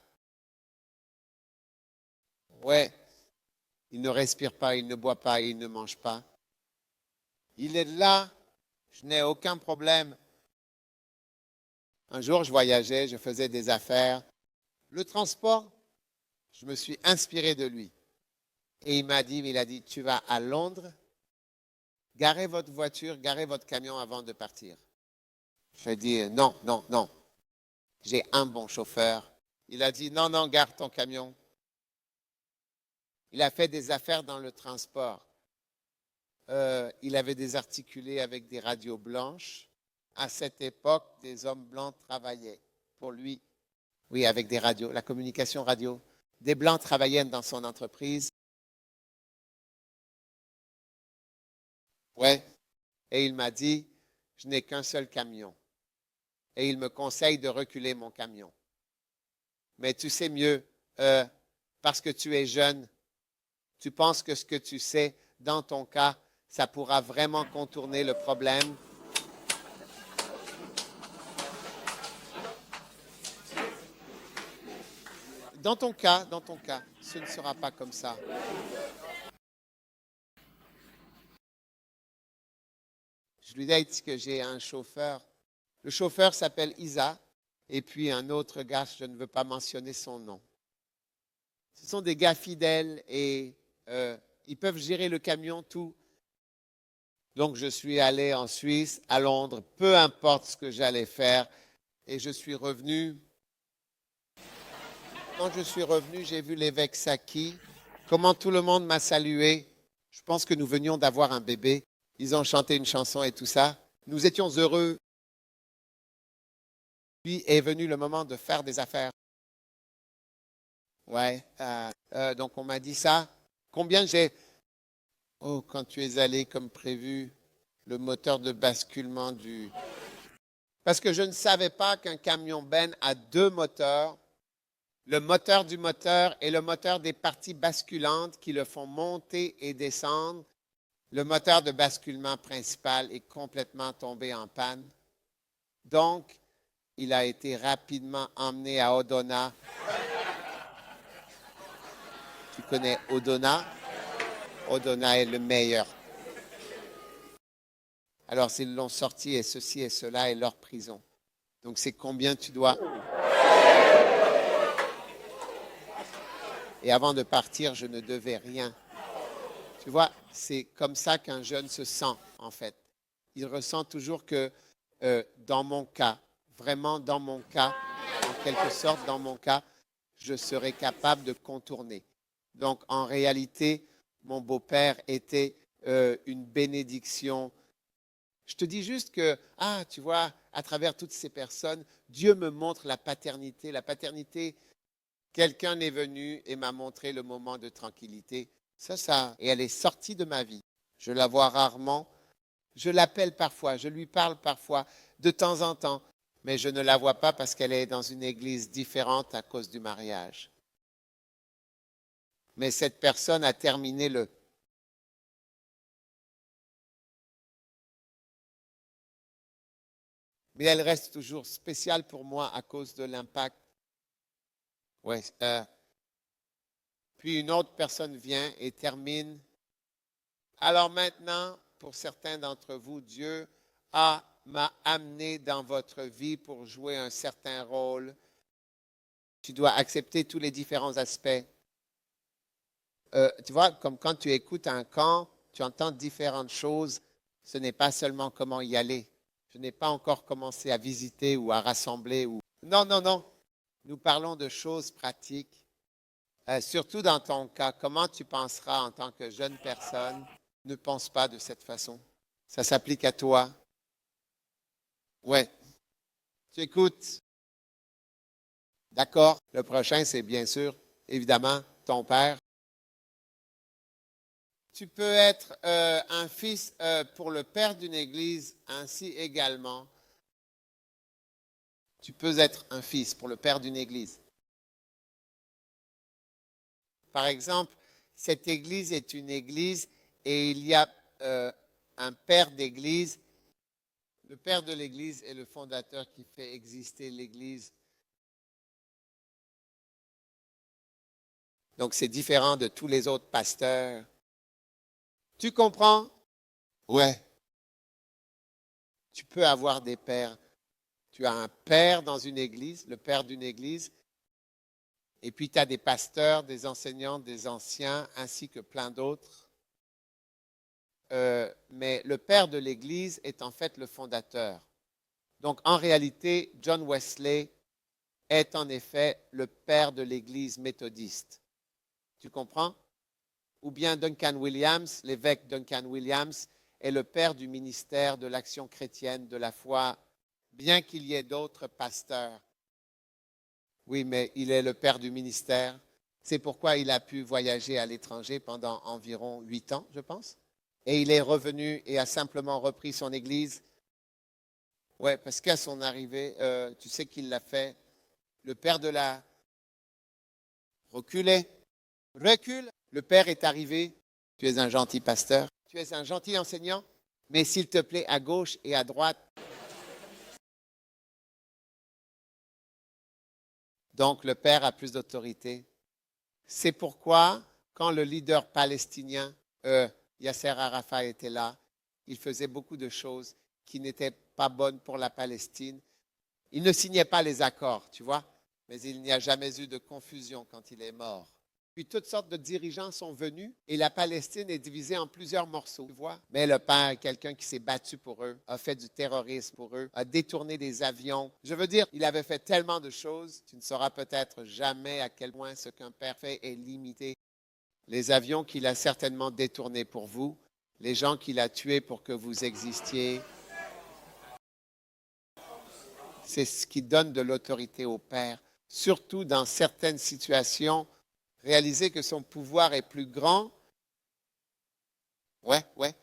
Ouais, il ne respire pas, il ne boit pas, il ne mange pas. Il est là, je n'ai aucun problème. Un jour, je voyageais, je faisais des affaires. Le transport, je me suis inspiré de lui. Et il a dit, tu vas à Londres, garez votre voiture, garez votre camion avant de partir. Je dit, non, non, non, j'ai un bon chauffeur. Il a dit, non, non, garde ton camion. Il a fait des affaires dans le transport. Il avait des articulés avec des radios blanches. À cette époque, des hommes blancs travaillaient pour lui. Oui, avec des radios, la communication radio. Des blancs travaillaient dans son entreprise. Ouais. Et il m'a dit, je n'ai qu'un seul camion. Et il me conseille de reculer mon camion. Mais tu sais mieux, parce que tu es jeune, tu penses que ce que tu sais, dans ton cas, ça pourra vraiment contourner le problème. Dans ton cas, ce ne sera pas comme ça. Je lui ai dit que j'ai un chauffeur. Le chauffeur s'appelle Isa, et puis un autre gars, je ne veux pas mentionner son nom. Ce sont des gars fidèles et ils peuvent gérer le camion, tout. Donc je suis allé en Suisse, à Londres, peu importe ce que j'allais faire, et je suis revenu. Quand je suis revenu, j'ai vu l'évêque Saki, comment tout le monde m'a salué. Je pense que nous venions d'avoir un bébé. Ils ont chanté une chanson et tout ça. Nous étions heureux. Puis est venu le moment de faire des affaires. Ouais. Donc on m'a dit ça. Combien j'ai... Oh, quand tu es allé comme prévu, le moteur de basculement du... Parce que je ne savais pas qu'un camion Ben a deux moteurs. Le moteur du moteur et le moteur des parties basculantes qui le font monter et descendre. Le moteur de basculement principal est complètement tombé en panne. Donc, il a été rapidement emmené à Odona. Tu connais Odona? Odona est le meilleur. Alors, ils l'ont sorti et ceci et cela est leur prison. Donc, c'est combien tu dois... et avant de partir, je ne devais rien. Tu vois, c'est comme ça qu'un jeune se sent, en fait. Il ressent toujours que dans mon cas, vraiment dans mon cas, en quelque sorte dans mon cas, je serais capable de contourner. Donc, en réalité, mon beau-père était une bénédiction. Je te dis juste que, ah, tu vois, à travers toutes ces personnes, Dieu me montre la paternité. La paternité, quelqu'un est venu et m'a montré le moment de tranquillité. Et elle est sortie de ma vie. Je la vois rarement. Je l'appelle parfois, je lui parle parfois, de temps en temps, mais je ne la vois pas parce qu'elle est dans une église différente à cause du mariage. Mais cette personne a terminé le. Mais elle reste toujours spéciale pour moi à cause de l'impact. Ouais, puis une autre personne vient et termine. Alors maintenant, pour certains d'entre vous, Dieu m'a amené dans votre vie pour jouer un certain rôle. Tu dois accepter tous les différents aspects. Tu vois, comme quand tu écoutes un camp, tu entends différentes choses. Ce n'est pas seulement comment y aller. Je n'ai pas encore commencé à visiter ou à rassembler. Non, non, non. Nous parlons de choses pratiques. Surtout dans ton cas, comment tu penseras en tant que jeune personne? Ne pense pas de cette façon. Ça s'applique à toi. Ouais. Tu écoutes. D'accord. Le prochain, c'est bien sûr, évidemment, ton père. Tu peux être un fils pour le père d'une église, ainsi également. Tu peux être un fils pour le père d'une église. Par exemple, cette église est une église et il y a un père d'église. Le père de l'église est le fondateur qui fait exister l'église. Donc, c'est différent de tous les autres pasteurs. Tu comprends? Ouais. Tu peux avoir des pères. Tu as un père dans une église, le père d'une église, et puis tu as des pasteurs, des enseignants, des anciens, ainsi que plein d'autres. Mais le père de l'Église est en fait le fondateur. Donc en réalité, John Wesley est en effet le père de l'Église méthodiste. Tu comprends? Ou bien Duncan Williams, l'évêque Duncan Williams, est le père du ministère de l'action chrétienne, de la foi, bien qu'il y ait d'autres pasteurs. Oui, mais il est le père du ministère. C'est pourquoi il a pu voyager à l'étranger pendant environ 8 ans, je pense. Et il est revenu et a simplement repris son église. Oui, parce qu'à son arrivée, tu sais qu'il l'a fait. Le père de la reculé, recule. Le père est arrivé. Tu es un gentil pasteur. Tu es un gentil enseignant. Mais s'il te plaît, à gauche et à droite. Donc, le père a plus d'autorité. C'est pourquoi, quand le leader palestinien, Yasser Arafat, était là, il faisait beaucoup de choses qui n'étaient pas bonnes pour la Palestine. Il ne signait pas les accords, tu vois, mais il n'y a jamais eu de confusion quand il est mort. Puis toutes sortes de dirigeants sont venus et la Palestine est divisée en plusieurs morceaux, tu vois. Mais le père, quelqu'un qui s'est battu pour eux, a fait du terrorisme pour eux, a détourné des avions. Je veux dire, il avait fait tellement de choses, tu ne sauras peut-être jamais à quel point ce qu'un père fait est limité. Les avions qu'il a certainement détournés pour vous, les gens qu'il a tués pour que vous existiez, c'est ce qui donne de l'autorité au Père, surtout dans certaines situations. Réaliser que son pouvoir est plus grand. Ouais, ouais.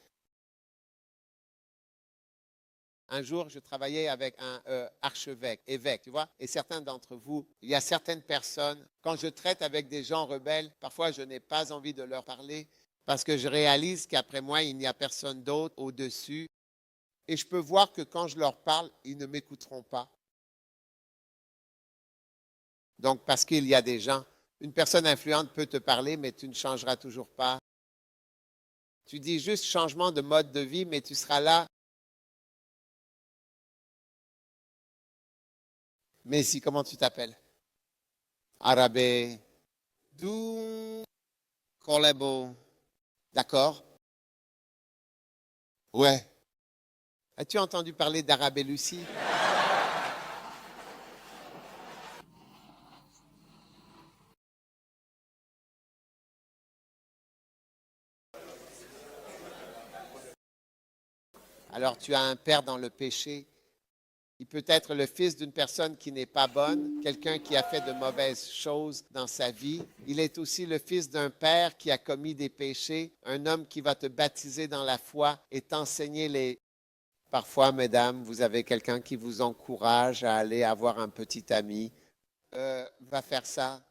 Un jour, je travaillais avec un archevêque, évêque, tu vois, et certains d'entre vous, il y a certaines personnes, quand je traite avec des gens rebelles, parfois je n'ai pas envie de leur parler parce que je réalise qu'après moi, il n'y a personne d'autre au-dessus. Et je peux voir que quand je leur parle, ils ne m'écouteront pas. Donc, parce qu'il y a des gens, une personne influente peut te parler, mais tu ne changeras toujours pas. Tu dis juste changement de mode de vie, mais tu seras là. Mais si, comment tu t'appelles? Arabé. Du Kolebo. D'accord? Ouais. As-tu entendu parler d'Arabie Lucie? Alors tu as un père dans le péché. Il peut être le fils d'une personne qui n'est pas bonne, quelqu'un qui a fait de mauvaises choses dans sa vie. Il est aussi le fils d'un père qui a commis des péchés, un homme qui va te baptiser dans la foi et t'enseigner les... Parfois, mesdames, vous avez quelqu'un qui vous encourage à aller avoir un petit ami. Va faire ça,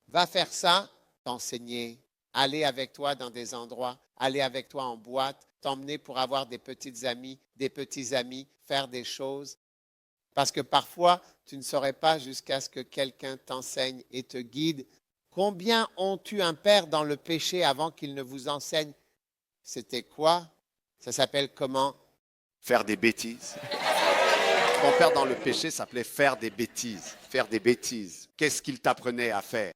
va faire ça, t'enseigner, aller avec toi dans des endroits, aller avec toi en boîte, t'emmener pour avoir des petites amies, des petits amis, faire des choses. Parce que parfois, tu ne saurais pas jusqu'à ce que quelqu'un t'enseigne et te guide. Combien ont eu un père dans le péché avant qu'il ne vous enseigne? C'était quoi? Ça s'appelle comment? Faire des bêtises. Ton père dans le péché s'appelait faire des bêtises. Faire des bêtises. Qu'est-ce qu'il t'apprenait à faire?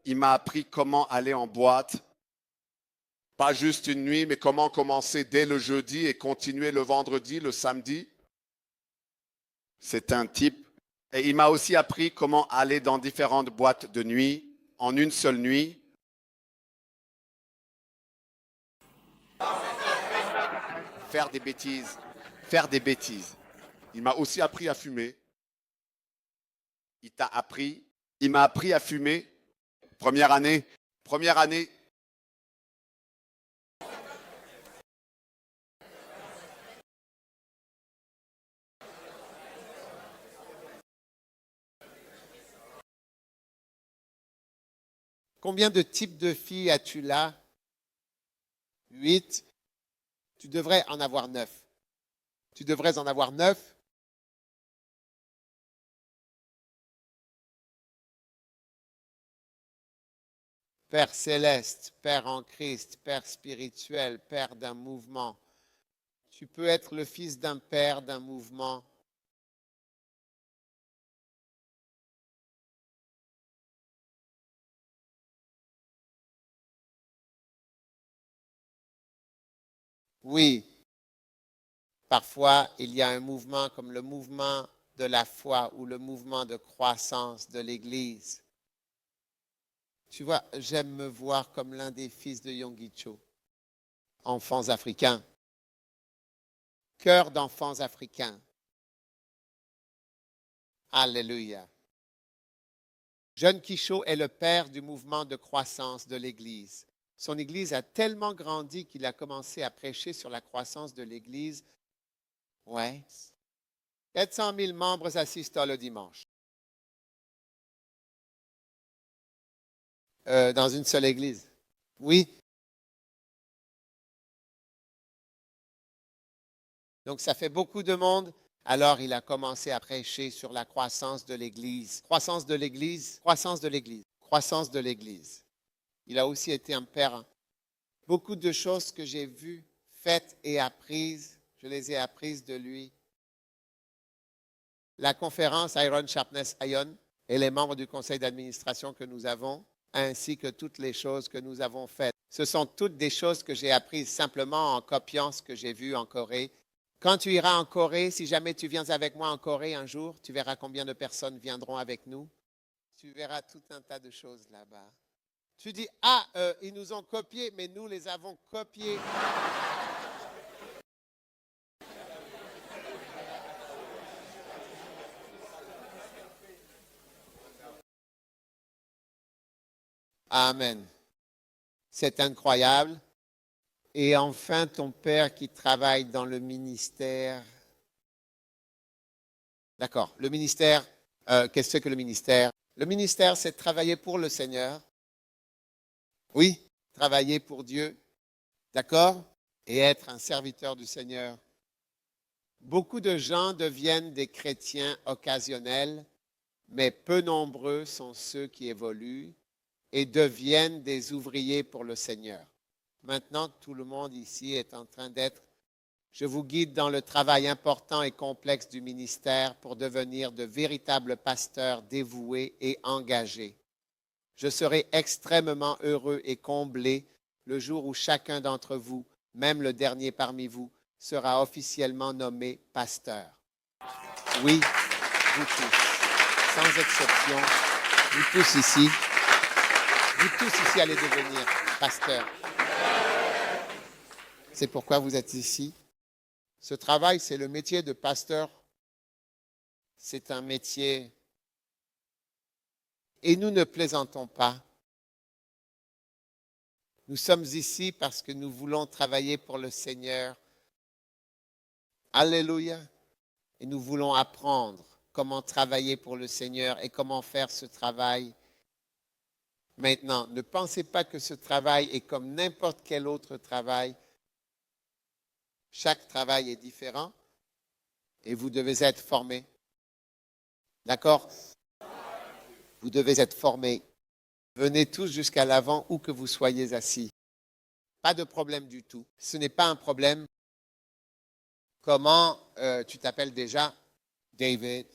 Il m'a appris comment aller en boîte. Pas juste une nuit, mais comment commencer dès le jeudi et continuer le vendredi, le samedi. C'est un type. Et il m'a aussi appris comment aller dans différentes boîtes de nuit en une seule nuit. Faire des bêtises. Faire des bêtises. Il m'a aussi appris à fumer. Il t'a appris. Il m'a appris à fumer. Première année. Première année. Combien de types de filles as-tu là? 8. Tu devrais en avoir 9. Tu devrais en avoir 9. Père céleste, Père en Christ, Père spirituel, Père d'un mouvement. Tu peux être le fils d'un père, d'un mouvement. Oui, parfois il y a un mouvement comme le mouvement de la foi ou le mouvement de croissance de l'Église. Tu vois, j'aime me voir comme l'un des fils de Yongicho, enfants africains, cœur d'enfants africains. Alléluia. John Quichot est le père du mouvement de croissance de l'Église. Son Église a tellement grandi qu'il a commencé à prêcher sur la croissance de l'Église. Ouais. 400 000 membres assistent le dimanche. Dans une seule Église. Oui. Donc ça fait beaucoup de monde. Alors il a commencé à prêcher sur la croissance de l'Église. Croissance de l'Église, croissance de l'Église, croissance de l'Église. Il a aussi été un père. Beaucoup de choses que j'ai vues, faites et apprises, je les ai apprises de lui. La conférence Iron Sharpness Iron et les membres du conseil d'administration que nous avons, ainsi que toutes les choses que nous avons faites. Ce sont toutes des choses que j'ai apprises simplement en copiant ce que j'ai vu en Corée. Quand tu iras en Corée, si jamais tu viens avec moi en Corée un jour, tu verras combien de personnes viendront avec nous. Tu verras tout un tas de choses là-bas. Tu dis, ah, ils nous ont copiés, mais nous les avons copiés. Amen. C'est incroyable. Et enfin, ton père qui travaille dans le ministère. D'accord. Le ministère, qu'est-ce que le ministère? Le ministère, c'est travailler pour le Seigneur. Oui, travailler pour Dieu. D'accord? Et être un serviteur du Seigneur. Beaucoup de gens deviennent des chrétiens occasionnels, mais peu nombreux sont ceux qui évoluent et deviennent des ouvriers pour le Seigneur. Maintenant, tout le monde ici est en train d'être Je vous guide dans le travail important et complexe du ministère pour devenir de véritables pasteurs dévoués et engagés. Je serai extrêmement heureux et comblé le jour où chacun d'entre vous, même le dernier parmi vous, sera officiellement nommé pasteur. Oui, vous tous, sans exception, vous tous ici allez devenir pasteurs. C'est pourquoi vous êtes ici. Ce travail, c'est le métier de pasteur. C'est un métier. Et nous ne plaisantons pas. Nous sommes ici parce que nous voulons travailler pour le Seigneur. Alléluia. Et nous voulons apprendre comment travailler pour le Seigneur et comment faire ce travail. Maintenant, ne pensez pas que ce travail est comme n'importe quel autre travail. Chaque travail est différent et vous devez être formés. D'accord? Vous devez être formés. Venez tous jusqu'à l'avant où que vous soyez assis. Pas de problème du tout. Ce n'est pas un problème. Comment tu t'appelles déjà? David,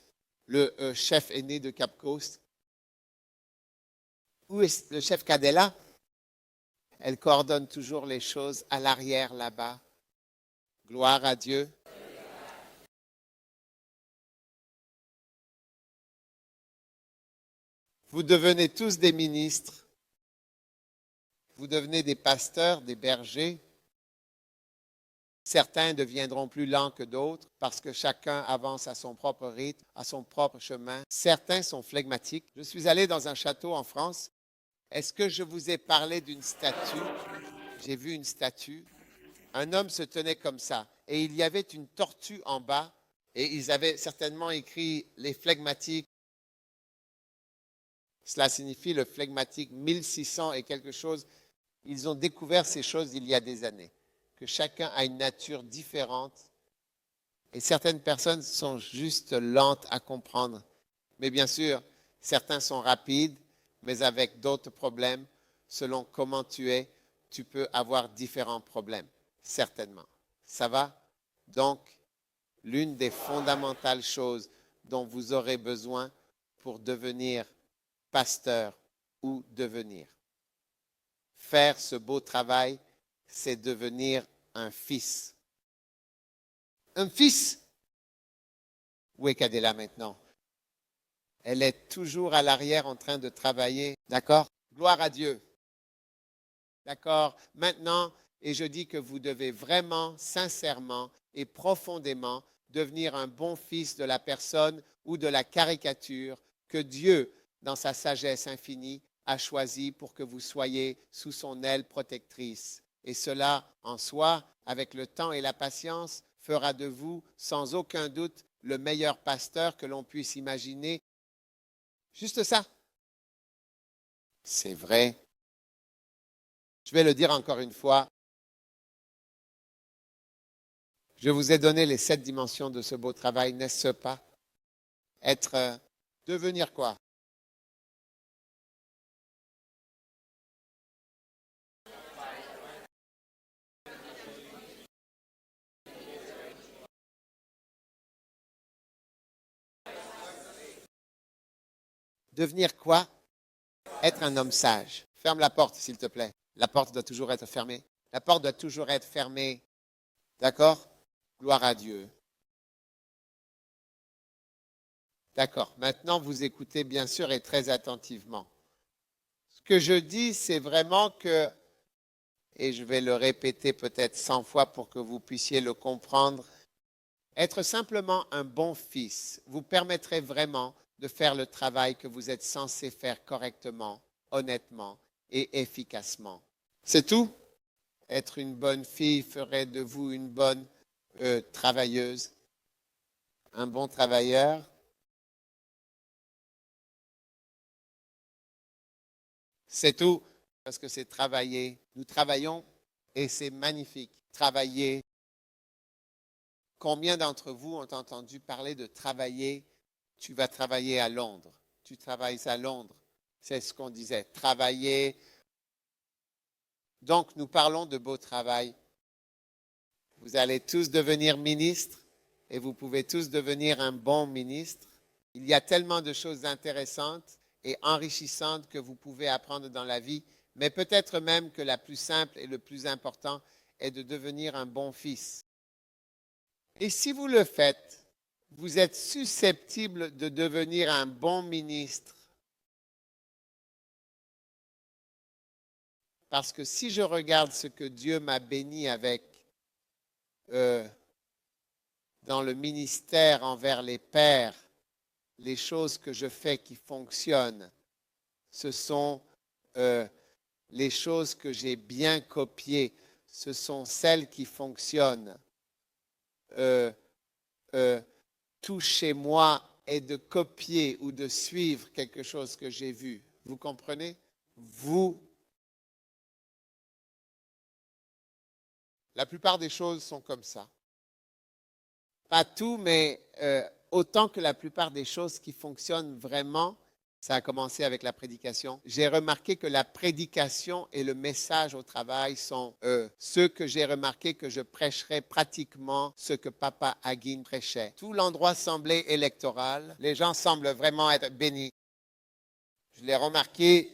le chef aîné de Cap Coast. Où est le chef Cadella? Elle coordonne toujours les choses à l'arrière là-bas. Gloire à Dieu. Vous devenez tous des ministres. Vous devenez des pasteurs, des bergers. Certains deviendront plus lents que d'autres parce que chacun avance à son propre rythme, à son propre chemin. Certains sont flegmatiques. Je suis allé dans un château en France. Est-ce que je vous ai parlé d'une statue? J'ai vu une statue. Un homme se tenait comme ça et il y avait une tortue en bas et ils avaient certainement écrit les flegmatiques. Cela signifie le flegmatique 1600 et quelque chose. Ils ont découvert ces choses il y a des années, que chacun a une nature différente et certaines personnes sont juste lentes à comprendre. Mais bien sûr, certains sont rapides, mais avec d'autres problèmes. Selon comment tu es, tu peux avoir différents problèmes, certainement. Ça va? Donc, l'une des fondamentales choses dont vous aurez besoin pour devenir pasteur ou devenir. Faire ce beau travail, c'est devenir un fils. Un fils? Où est Cadella maintenant? Elle est toujours à l'arrière en train de travailler. D'accord? Gloire à Dieu. D'accord? Maintenant, et je dis que vous devez vraiment, sincèrement et profondément devenir un bon fils de la personne ou de la caricature que Dieu, dans sa sagesse infinie, a choisi pour que vous soyez sous son aile protectrice. Et cela, en soi, avec le temps et la patience, fera de vous, sans aucun doute, le meilleur pasteur que l'on puisse imaginer. Juste ça. C'est vrai. Je vais le dire encore une fois. Je vous ai donné les 7 dimensions de ce beau travail, n'est-ce pas? Devenir quoi? Devenir quoi? Être un homme sage. Ferme la porte, s'il te plaît. La porte doit toujours être fermée. La porte doit toujours être fermée. D'accord? Gloire à Dieu. D'accord. Maintenant, vous écoutez bien sûr et très attentivement. Ce que je dis, c'est vraiment que, et je vais le répéter peut-être 100 fois pour que vous puissiez le comprendre, être simplement un bon fils vous permettrait vraiment de faire le travail que vous êtes censé faire correctement, honnêtement et efficacement. C'est tout? Être une bonne fille ferait de vous une bonne travailleuse, un bon travailleur. C'est tout, parce que c'est travailler. Nous travaillons et c'est magnifique. Travailler. Combien d'entre vous ont entendu parler de travailler? Tu vas travailler à Londres. Tu travailles à Londres. C'est ce qu'on disait. Travailler. Donc, nous parlons de beau travail. Vous allez tous devenir ministres et vous pouvez tous devenir un bon ministre. Il y a tellement de choses intéressantes et enrichissantes que vous pouvez apprendre dans la vie, mais peut-être même que la plus simple et le plus important est de devenir un bon fils. Et si vous le faites, vous êtes susceptible de devenir un bon ministre. Parce que si je regarde ce que Dieu m'a béni avec dans le ministère envers les pères, les choses que je fais qui fonctionnent, ce sont les choses que j'ai bien copiées, ce sont celles qui fonctionnent. Tout chez moi est de copier ou de suivre quelque chose que j'ai vu. Vous comprenez? La plupart des choses sont comme ça. Pas tout, mais autant que la plupart des choses qui fonctionnent vraiment, ça a commencé avec la prédication. J'ai remarqué que la prédication et le message au travail sont ceux que j'ai remarqué que je prêcherais pratiquement ce que Papa Hagin prêchait. Tout l'endroit semblait électoral. Les gens semblent vraiment être bénis. Je l'ai remarqué.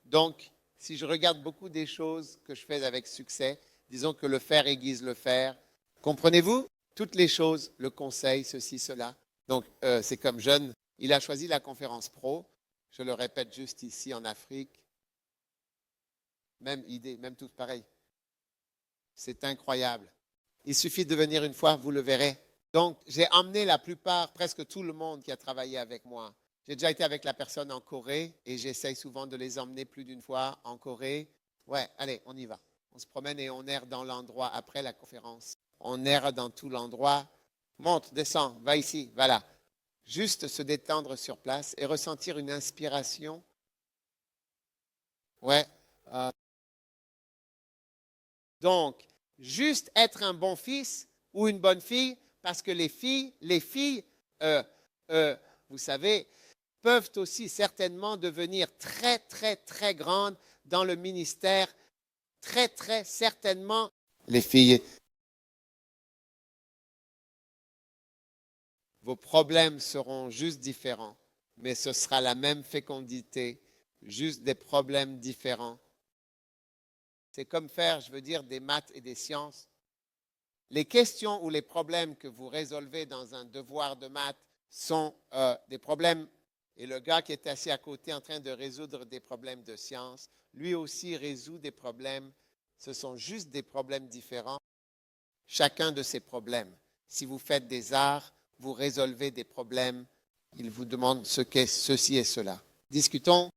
Donc, si je regarde beaucoup des choses que je fais avec succès, disons que le faire aiguise le faire. Comprenez-vous? Toutes les choses, le conseil, ceci, cela. Donc, c'est comme jeune. Il a choisi la conférence pro. Je le répète juste ici en Afrique. Même idée, même tout pareil. C'est incroyable. Il suffit de venir une fois, vous le verrez. Donc, j'ai emmené la plupart, presque tout le monde qui a travaillé avec moi. J'ai déjà été avec la personne en Corée et j'essaye souvent de les emmener plus d'une fois en Corée. Ouais, allez, on y va. On se promène et on erre dans l'endroit après la conférence. On erre dans tout l'endroit. Monte, descends, va ici, va là. Juste se détendre sur place et ressentir une inspiration. Ouais. Donc, juste être un bon fils ou une bonne fille, parce que les filles, vous savez, peuvent aussi certainement devenir très, très, très grandes dans le ministère, très, très certainement. Les filles, vos problèmes seront juste différents, mais ce sera la même fécondité, juste des problèmes différents. C'est comme faire, je veux dire, des maths et des sciences. Les questions ou les problèmes que vous résolvez dans un devoir de maths sont des problèmes. Et le gars qui est assis à côté en train de résoudre des problèmes de sciences, lui aussi résout des problèmes. Ce sont juste des problèmes différents. Chacun de ces problèmes. Si vous faites des arts, vous résolvez des problèmes. Il vous demande ce qu'est ceci et cela. Discutons.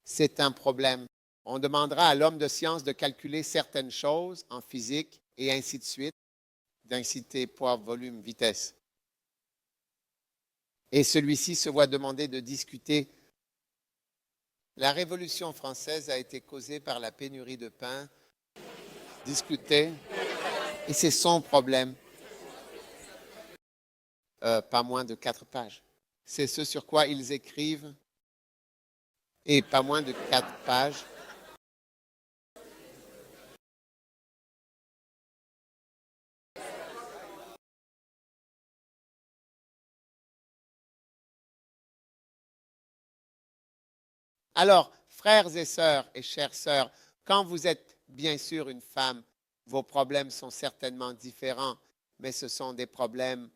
C'est un problème. On demandera à l'homme de science de calculer certaines choses en physique et ainsi de suite. Densité, poids, volume, vitesse. Et celui-ci se voit demander de discuter. La Révolution française a été causée par la pénurie de pain. Discuter. Et c'est son problème. Pas moins de 4 pages. C'est ce sur quoi ils écrivent. Et pas moins de 4 pages. Alors, frères et sœurs et chères sœurs, quand vous êtes bien sûr une femme, vos problèmes sont certainement différents, mais ce sont des problèmes.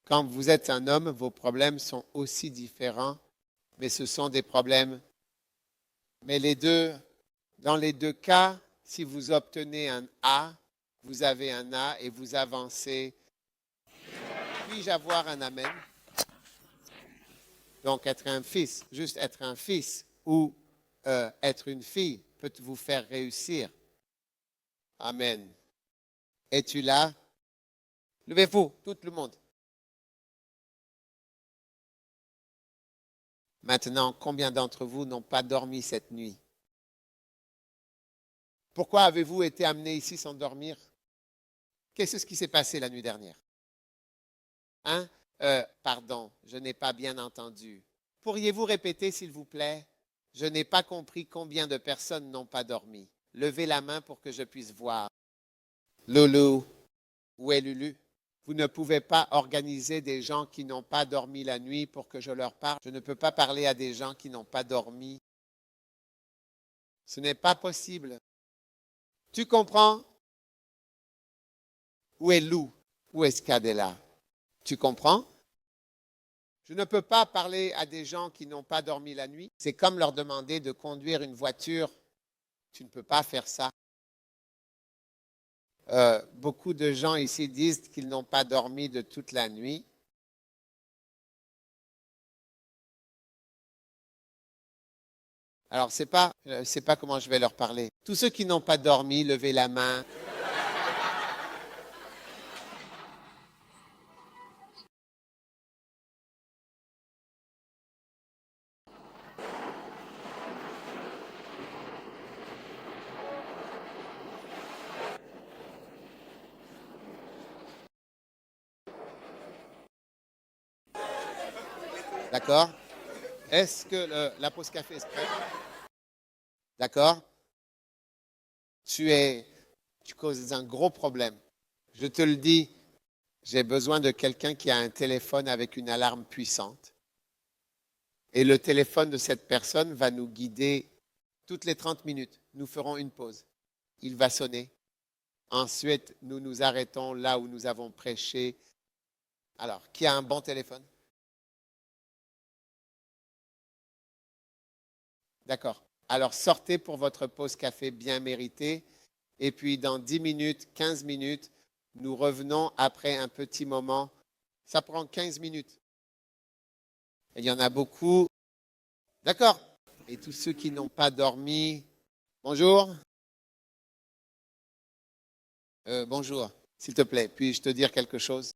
Quand vous êtes un homme, vos problèmes sont aussi différents, mais ce sont des problèmes. Mais dans les deux cas, si vous obtenez un A, vous avez un A et vous avancez. Puis-je avoir un Amen? Donc, être un fils, juste être un fils ou être une fille peut vous faire réussir. Amen. Es-tu là? Levez-vous, tout le monde. Maintenant, combien d'entre vous n'ont pas dormi cette nuit? Pourquoi avez-vous été amené ici sans dormir? Qu'est-ce qui s'est passé la nuit dernière? Hein? Pardon, je n'ai pas bien entendu. Pourriez-vous répéter, s'il vous plaît? Je n'ai pas compris combien de personnes n'ont pas dormi. Levez la main pour que je puisse voir. Loulou, où est Lulu? Vous ne pouvez pas organiser des gens qui n'ont pas dormi la nuit pour que je leur parle. Je ne peux pas parler à des gens qui n'ont pas dormi. Ce n'est pas possible. Tu comprends? Où est Lou? Où est Scadella? Tu comprends? Je ne peux pas parler à des gens qui n'ont pas dormi la nuit. C'est comme leur demander de conduire une voiture. Tu ne peux pas faire ça. Beaucoup de gens ici disent qu'ils n'ont pas dormi de toute la nuit. Alors, je ne sais pas comment je vais leur parler. Tous ceux qui n'ont pas dormi, levez la main. D'accord? Est-ce que la pause café est prête? D'accord? Tu causes un gros problème. Je te le dis, j'ai besoin de quelqu'un qui a un téléphone avec une alarme puissante. Et le téléphone de cette personne va nous guider toutes les 30 minutes. Nous ferons une pause. Il va sonner. Ensuite, nous nous arrêtons là où nous avons prêché. Alors, qui a un bon téléphone? D'accord. Alors, sortez pour votre pause café bien méritée. Et puis, dans 10 minutes, 15 minutes, nous revenons après un petit moment. Ça prend 15 minutes. Il y en a beaucoup. D'accord. Et tous ceux qui n'ont pas dormi, bonjour. Bonjour, s'il te plaît, puis-je te dire quelque chose?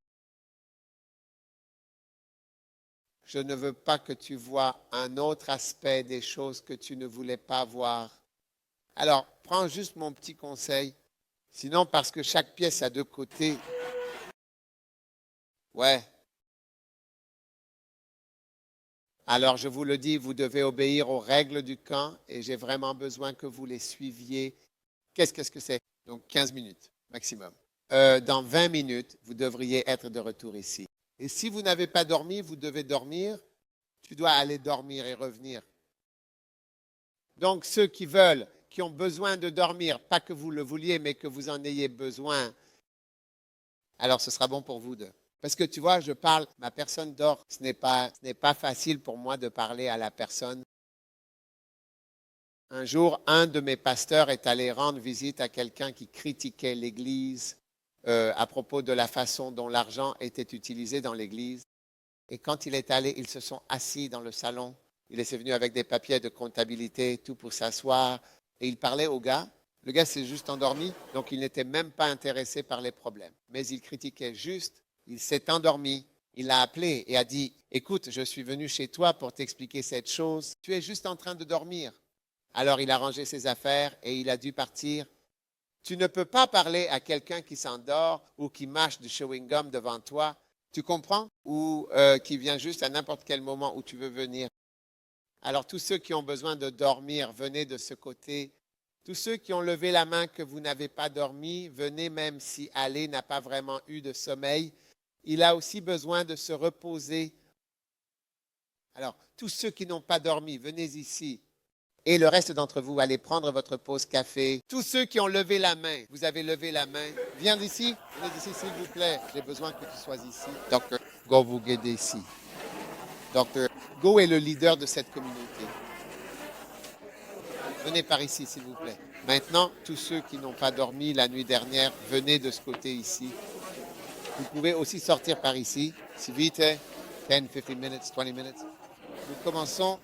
Je ne veux pas que tu vois un autre aspect des choses que tu ne voulais pas voir. Alors, prends juste mon petit conseil. Sinon, parce que chaque pièce a deux côtés. Ouais. Alors, je vous le dis, vous devez obéir aux règles du camp et j'ai vraiment besoin que vous les suiviez. Qu'est-ce que c'est? Donc, 15 minutes maximum. Dans 20 minutes, vous devriez être de retour ici. Et si vous n'avez pas dormi, vous devez dormir. Tu dois aller dormir et revenir. Donc, ceux qui veulent, qui ont besoin de dormir, pas que vous le vouliez, mais que vous en ayez besoin, alors ce sera bon pour vous deux. Parce que tu vois, je parle, ma personne dort. Ce n'est pas facile pour moi de parler à la personne. Un jour, un de mes pasteurs est allé rendre visite à quelqu'un qui critiquait l'Église à propos de la façon dont l'argent était utilisé dans l'Église. Et quand il est allé, ils se sont assis dans le salon. Il est venu avec des papiers de comptabilité, tout pour s'asseoir. Et il parlait au gars. Le gars s'est juste endormi, donc il n'était même pas intéressé par les problèmes. Mais il critiquait juste. Il s'est endormi. Il l'a appelé et a dit, écoute, je suis venu chez toi pour t'expliquer cette chose. Tu es juste en train de dormir. Alors il a rangé ses affaires et il a dû partir. Tu ne peux pas parler à quelqu'un qui s'endort ou qui mâche du chewing-gum devant toi. Tu comprends? Ou qui vient juste à n'importe quel moment où tu veux venir. Alors tous ceux qui ont besoin de dormir, venez de ce côté. Tous ceux qui ont levé la main que vous n'avez pas dormi, venez même si Ali n'a pas vraiment eu de sommeil. Il a aussi besoin de se reposer. Alors tous ceux qui n'ont pas dormi, venez ici. Et le reste d'entre vous, allez prendre votre pause café. Tous ceux qui ont levé la main, vous avez levé la main. Viens d'ici, venez d'ici s'il vous plaît. J'ai besoin que tu sois ici. Dr. Go vous guider ici. Dr. Go est le leader de cette communauté. Venez par ici s'il vous plaît. Maintenant, tous ceux qui n'ont pas dormi la nuit dernière, venez de ce côté ici. Vous pouvez aussi sortir par ici. Si vite, 10, 15 minutes, 20 minutes. Nous commençons